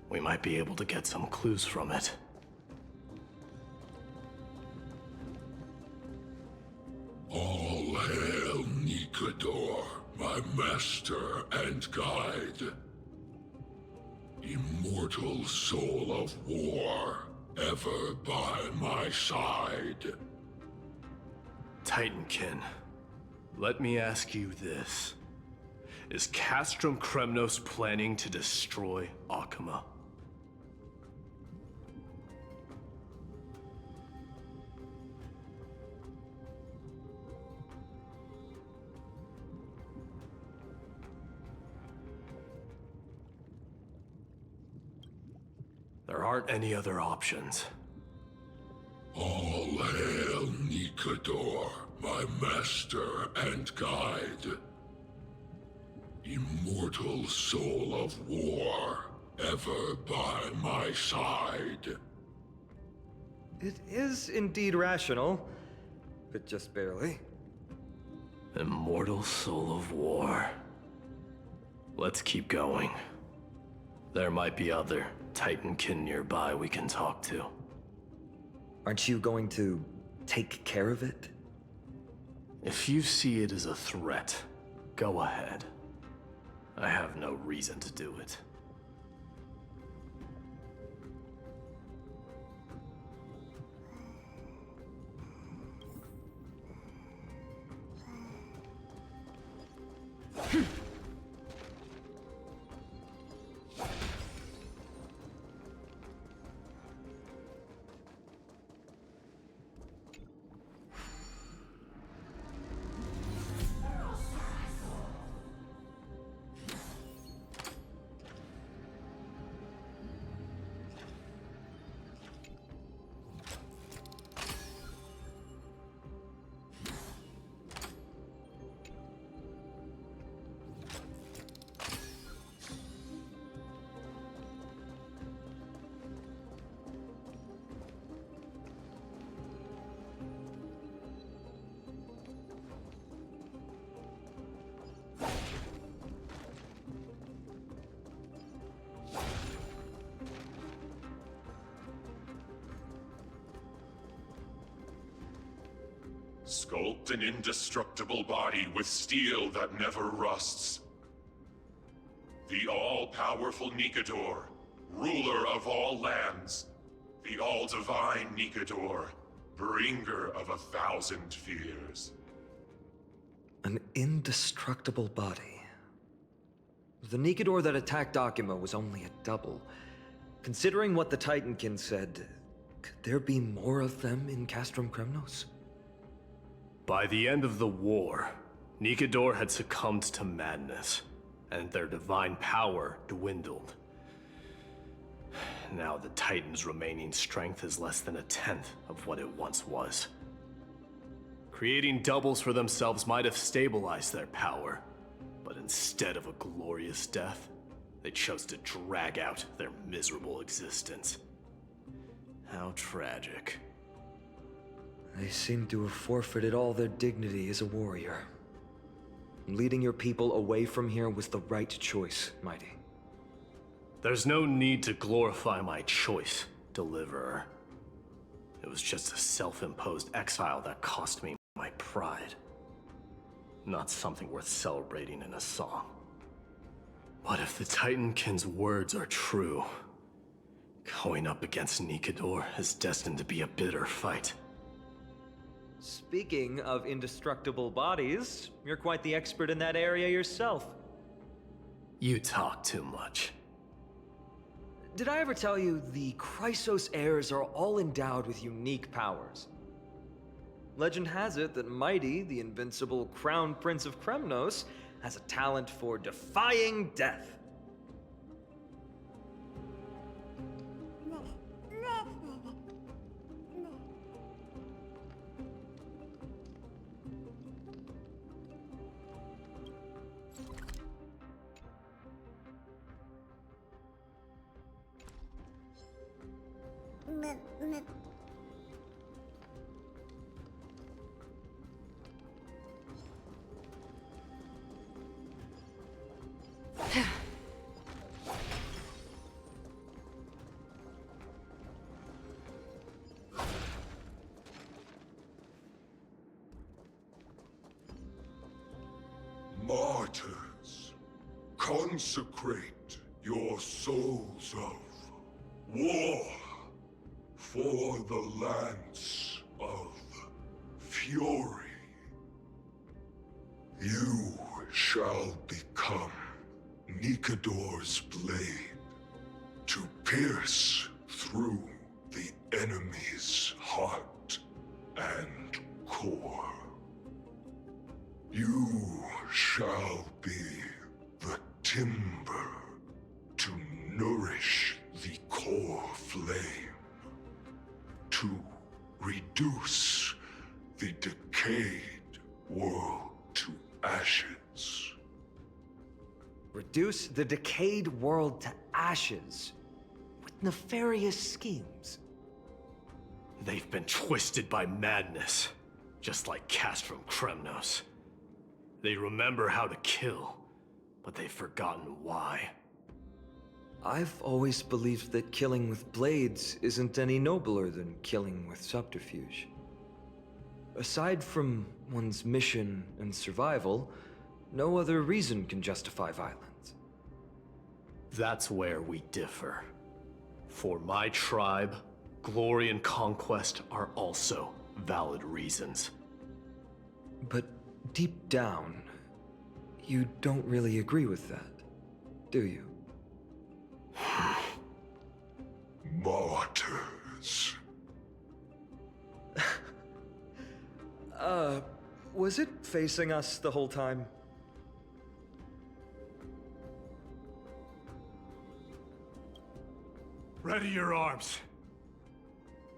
We might be able to get some clues from it. All hail Nikador, my master and guide. Immortal soul of war, ever by my side. Titankin, let me ask you this. Is Castrum Kremnos planning to destroy Akuma? There aren't any other options. All hail Nikador, my master and guide. Immortal soul of war, ever by my side. It is indeed rational, but just barely. Immortal soul of war. Let's keep going. There might be other Titankin nearby we can talk to. Aren't you going to take care of it? If you see it as a threat, go ahead. I have no reason to do it. Sculpt an indestructible body with steel that never rusts. The all-powerful Nikador, ruler of all lands. The all-divine Nikador, bringer of 1,000 fears. An indestructible body. The Nikador that attacked Akima was only a double. Considering what the Titankin said, could there be more of them in Castrum Kremnos? By the end of the war, Nikador had succumbed to madness, and their divine power dwindled. Now the Titan's remaining strength is less than 1/10 of what it once was. Creating doubles for themselves might have stabilized their power, but instead of a glorious death, they chose to drag out their miserable existence. How tragic. They seem to have forfeited all their dignity as a warrior. Leading your people away from here was the right choice, Mighty. There's no need to glorify my choice, Deliverer. It was just a self-imposed exile that cost me my pride. Not something worth celebrating in a song. But if the Titankin's words are true, going up against Nikador is destined to be a bitter fight. Speaking of indestructible bodies, you're quite the expert in that area yourself. You talk too much. Did I ever tell you the Chrysos heirs are all endowed with unique powers? Legend has it that Mighty, the invincible Crown Prince of Kremnos, has a talent for defying death. Martyrs, consecrate your souls of war for the lance of fury. You shall become Nikador's blade to pierce through the enemy's heart and core. You shall be the timber to nourish the core flame, to reduce the decayed world to ashes. Reduce the decayed world to ashes with nefarious schemes. They've been twisted by madness, just like Castrum Kremnos. They remember how to kill, but they've forgotten why. I've always believed that killing with blades isn't any nobler than killing with subterfuge. Aside from one's mission and survival, no other reason can justify violence. That's where we differ. For my tribe, glory and conquest are also valid reasons. But deep down, you don't really agree with that, do you? Martyrs. Was it facing us the whole time? Ready your arms.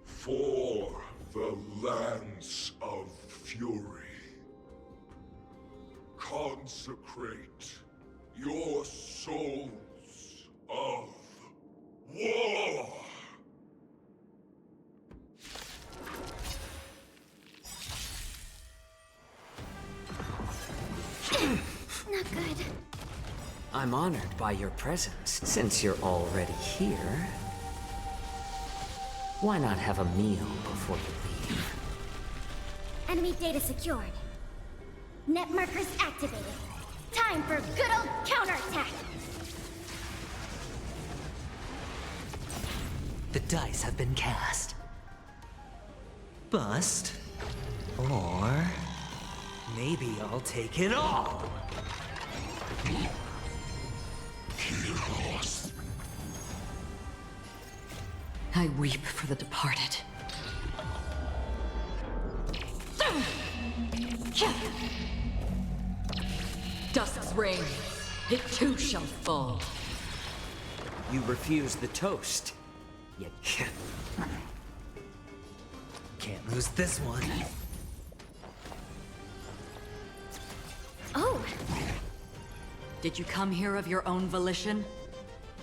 For the lance of fury. Consecrate your souls of war. Not good. I'm honored by your presence. Since you're already here, why not have a meal before you leave? Enemy data secured. Net markers activated. Time for good old counterattack! The dice have been cast. Bust. Or maybe I'll take it all. I weep for the departed. Dusk's reign, it too shall fall. You refuse the toast. Yet Can't lose this one. Oh, Did you come here of your own volition?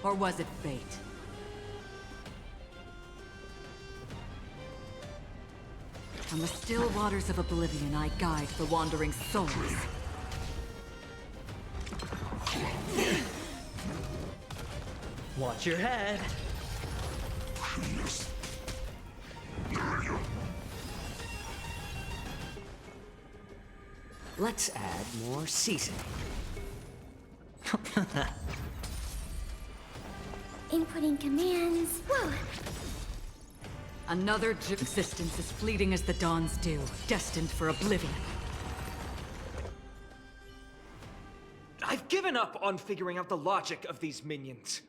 Or was it fate? On the still waters of oblivion, I guide the wandering souls. Watch your head. let's add more seasoning. Inputting commands. Whoa. Another existence as fleeting as the dawn's dew, destined for oblivion. I've given up on figuring out the logic of these minions.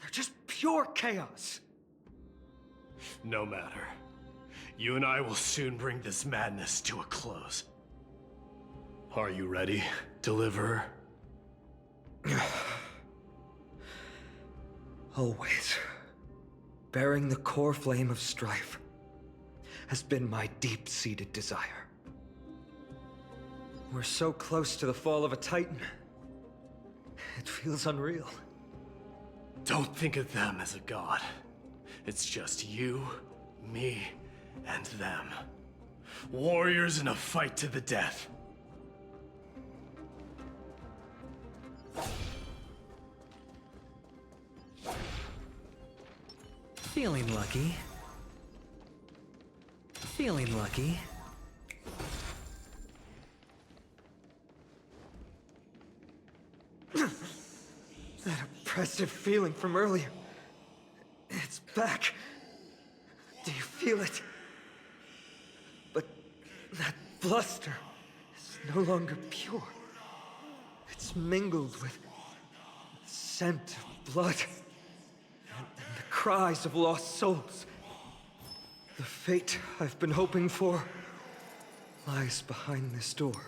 They're just pure chaos. No matter. You and I will soon bring this madness to a close. Are you ready, Deliverer? Always. Bearing the core flame of strife has been my deep-seated desire. We're so close to the fall of a Titan. It feels unreal. Don't think of them as a god. It's just you, me, and them. Warriors in a fight to the death. Feeling lucky. Feeling lucky. That oppressive feeling from earlier. It's back. Do you feel it? But that bluster is no longer pure. It's mingled with the scent of blood and the cries of lost souls. The fate I've been hoping for lies behind this door.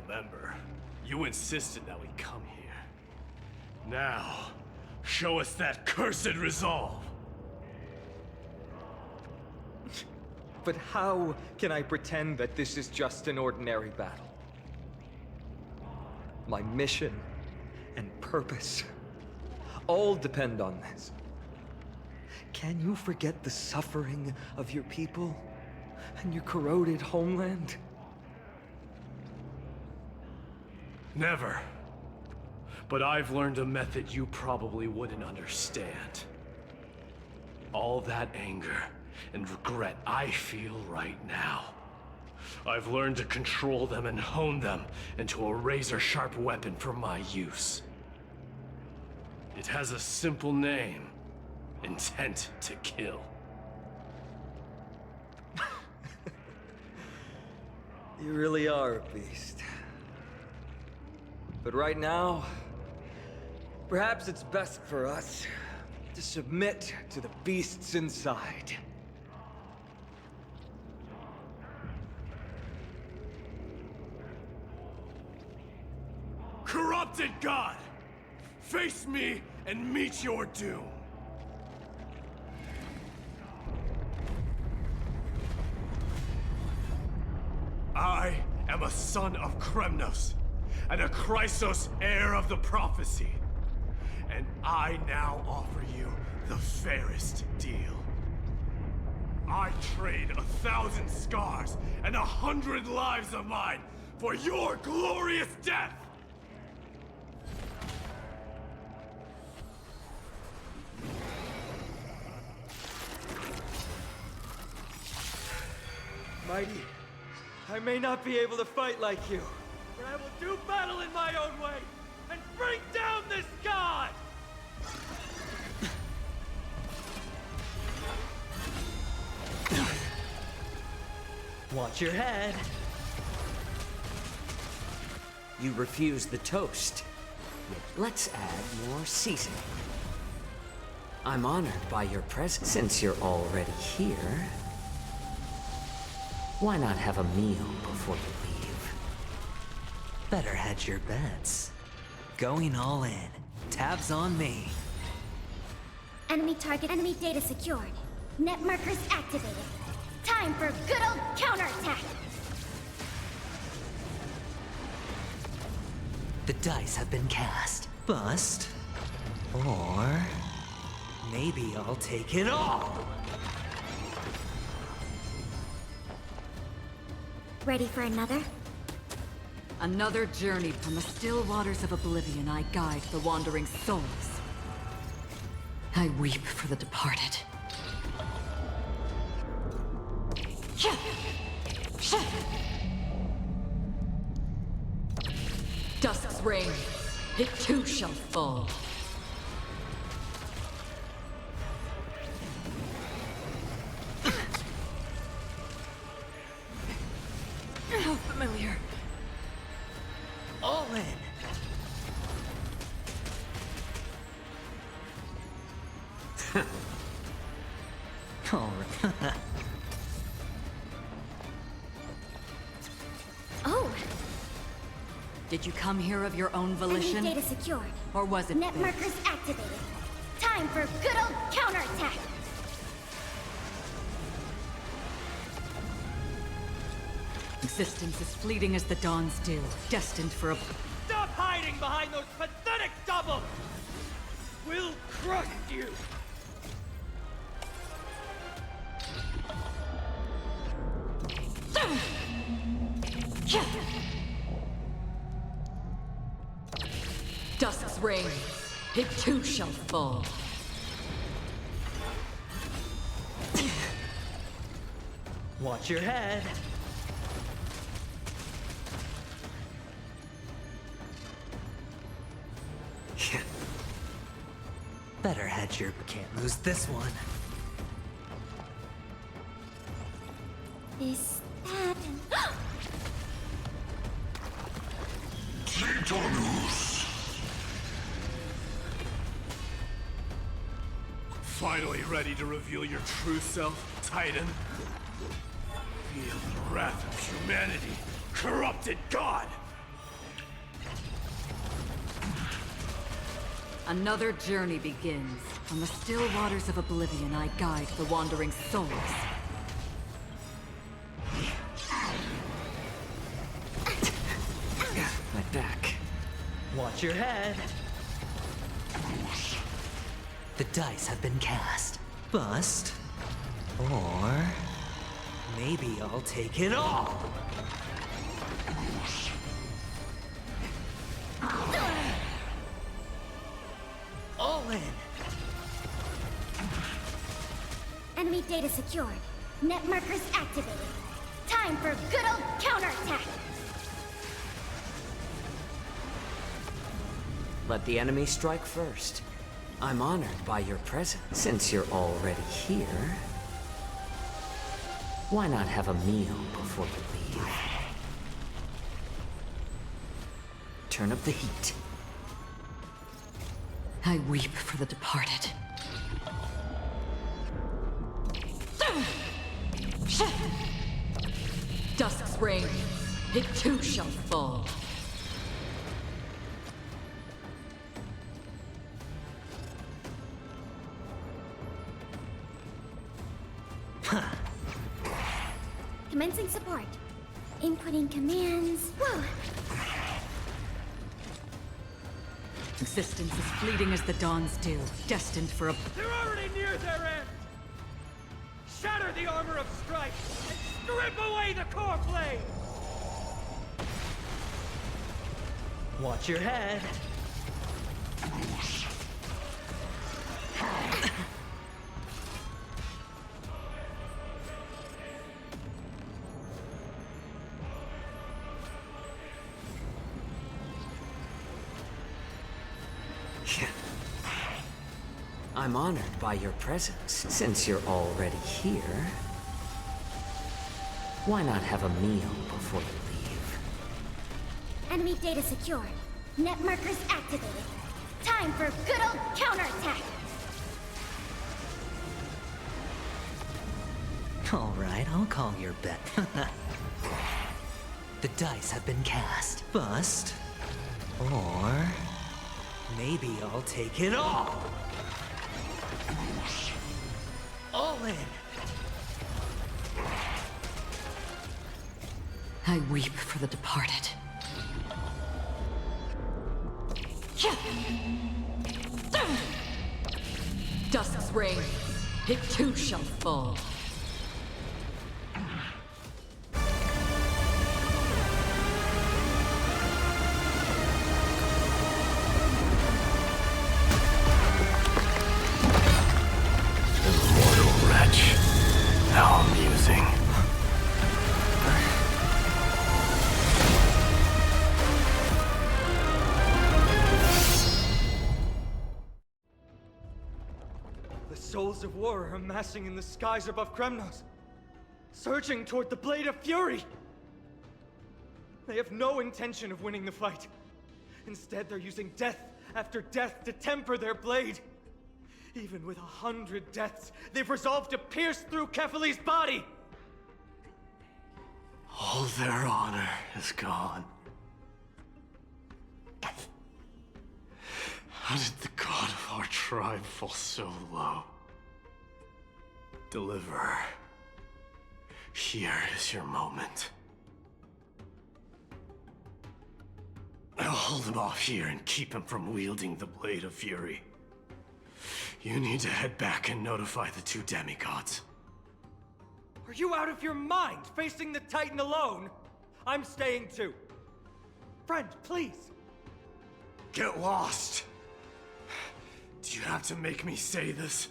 Remember, you insisted that we come here. Now, show us that cursed resolve! But how can I pretend that this is just an ordinary battle? My mission and purpose all depend on this. Can you forget the suffering of your people and your corroded homeland? Never. But I've learned a method you probably wouldn't understand. All that anger and regret I feel right now. I've learned to control them and hone them into a razor-sharp weapon for my use. It has a simple name. Intent to kill. You really are a beast. But right now, perhaps it's best for us to submit to the beasts inside. Corrupted God! Face me and meet your doom! I am a son of Kremnos, and a Chrysos heir of the prophecy. And I now offer you the fairest deal. I trade 1,000 scars and 100 lives of mine for your glorious death! Mighty, I may not be able to fight like you, but I will do battle in my own way and bring down this god! Watch your head. You refuse the toast. Let's add more seasoning. I'm honored by your presence. Since you're already here, why not have a meal before you leave? Better hedge your bets. Going all in. Tabs on me. Enemy target, enemy data secured. Net markers activated. Time for good old counterattack! The dice have been cast. Bust. Or maybe I'll take it all. Ready for another? Another journey from the still waters of oblivion I guide the wandering souls. I weep for the departed. Dusk's reign, it too shall fall. How familiar. All in. All right. Oh! Did you come here of your own volition? Enemy data secured. Or was it Net fate? markers activated. Time for good old counterattack! Existence is fleeting as the dawn's dew, destined for a... Stop hiding behind those pathetic doubles! We'll crush you! Dusk's reign, it too shall fall. Watch your head. Better hedge your... Can't lose this one. This, that, and... Titanus! Finally ready to reveal your true self, Titan? Feel the wrath of humanity, corrupted god! Another journey begins. On the still waters of oblivion, I guide the wandering souls. My back. Watch your head. The dice have been cast. Bust. Or maybe I'll take it all. All in. Enemy data secured. Net markers activated. Time for good old counterattack! Let the enemy strike first. I'm honored by your presence. Since you're already here, why not have a meal before you leave? Turn up the heat. I weep for the departed. Dusk's reign, it too shall fall. Commencing support. Inputting commands. Whoa! Existence is fleeting as the dawn's dew, destined for a... They're already near their end! shatter the armor of strife, and strip away the core blade! Watch your head. I'm honored by your presence. Since you're already here, why not have a meal before you leave? Enemy data secured. Net markers activated. Time for good old counterattack! All right, I'll call your bet. The dice have been cast. Bust. Or maybe I'll take it all. All in. I weep for the departed. Dusk's reign, it too shall fall. Immortal wretch. How amusing. The souls of war are amassing in the skies above Kremnos, surging toward the Blade of Fury! They have no intention of winning the fight. Instead, they're using death after death to temper their blade. Even with 100 deaths, they've resolved to pierce through Kefali's body! All their honor is gone. How did the god of our tribe fall so low? Deliverer, here is your moment. I'll hold him off here and keep him from wielding the Blade of Fury. You need to head back and notify the two demigods. Are you out of your mind, facing the Titan alone? I'm staying too. Friend, please. Get lost! Do you have to make me say this?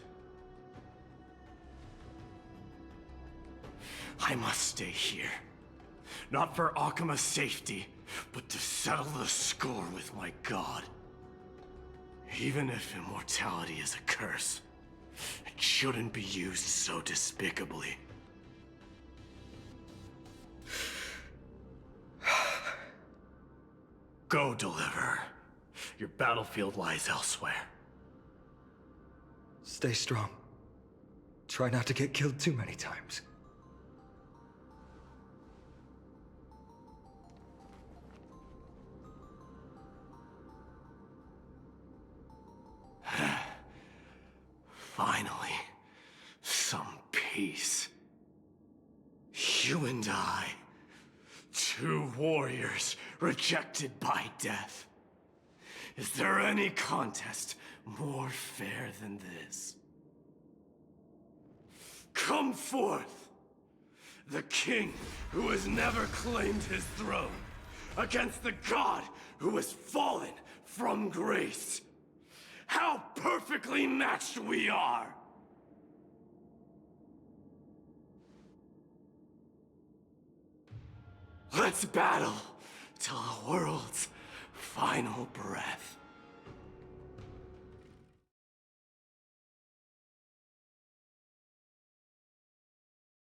I must stay here. Not for Akima's safety, but to settle the score with my god. Even if immortality is a curse, it shouldn't be used so despicably. Go, Deliverer. Your battlefield lies elsewhere. Stay strong. Try not to get killed too many times. Finally, some peace. You and I, two warriors rejected by death. Is there any contest more fair than this? Come forth, the king who has never claimed his throne, against the god who has fallen from grace. How perfectly matched we are! Let's battle till the world's final breath.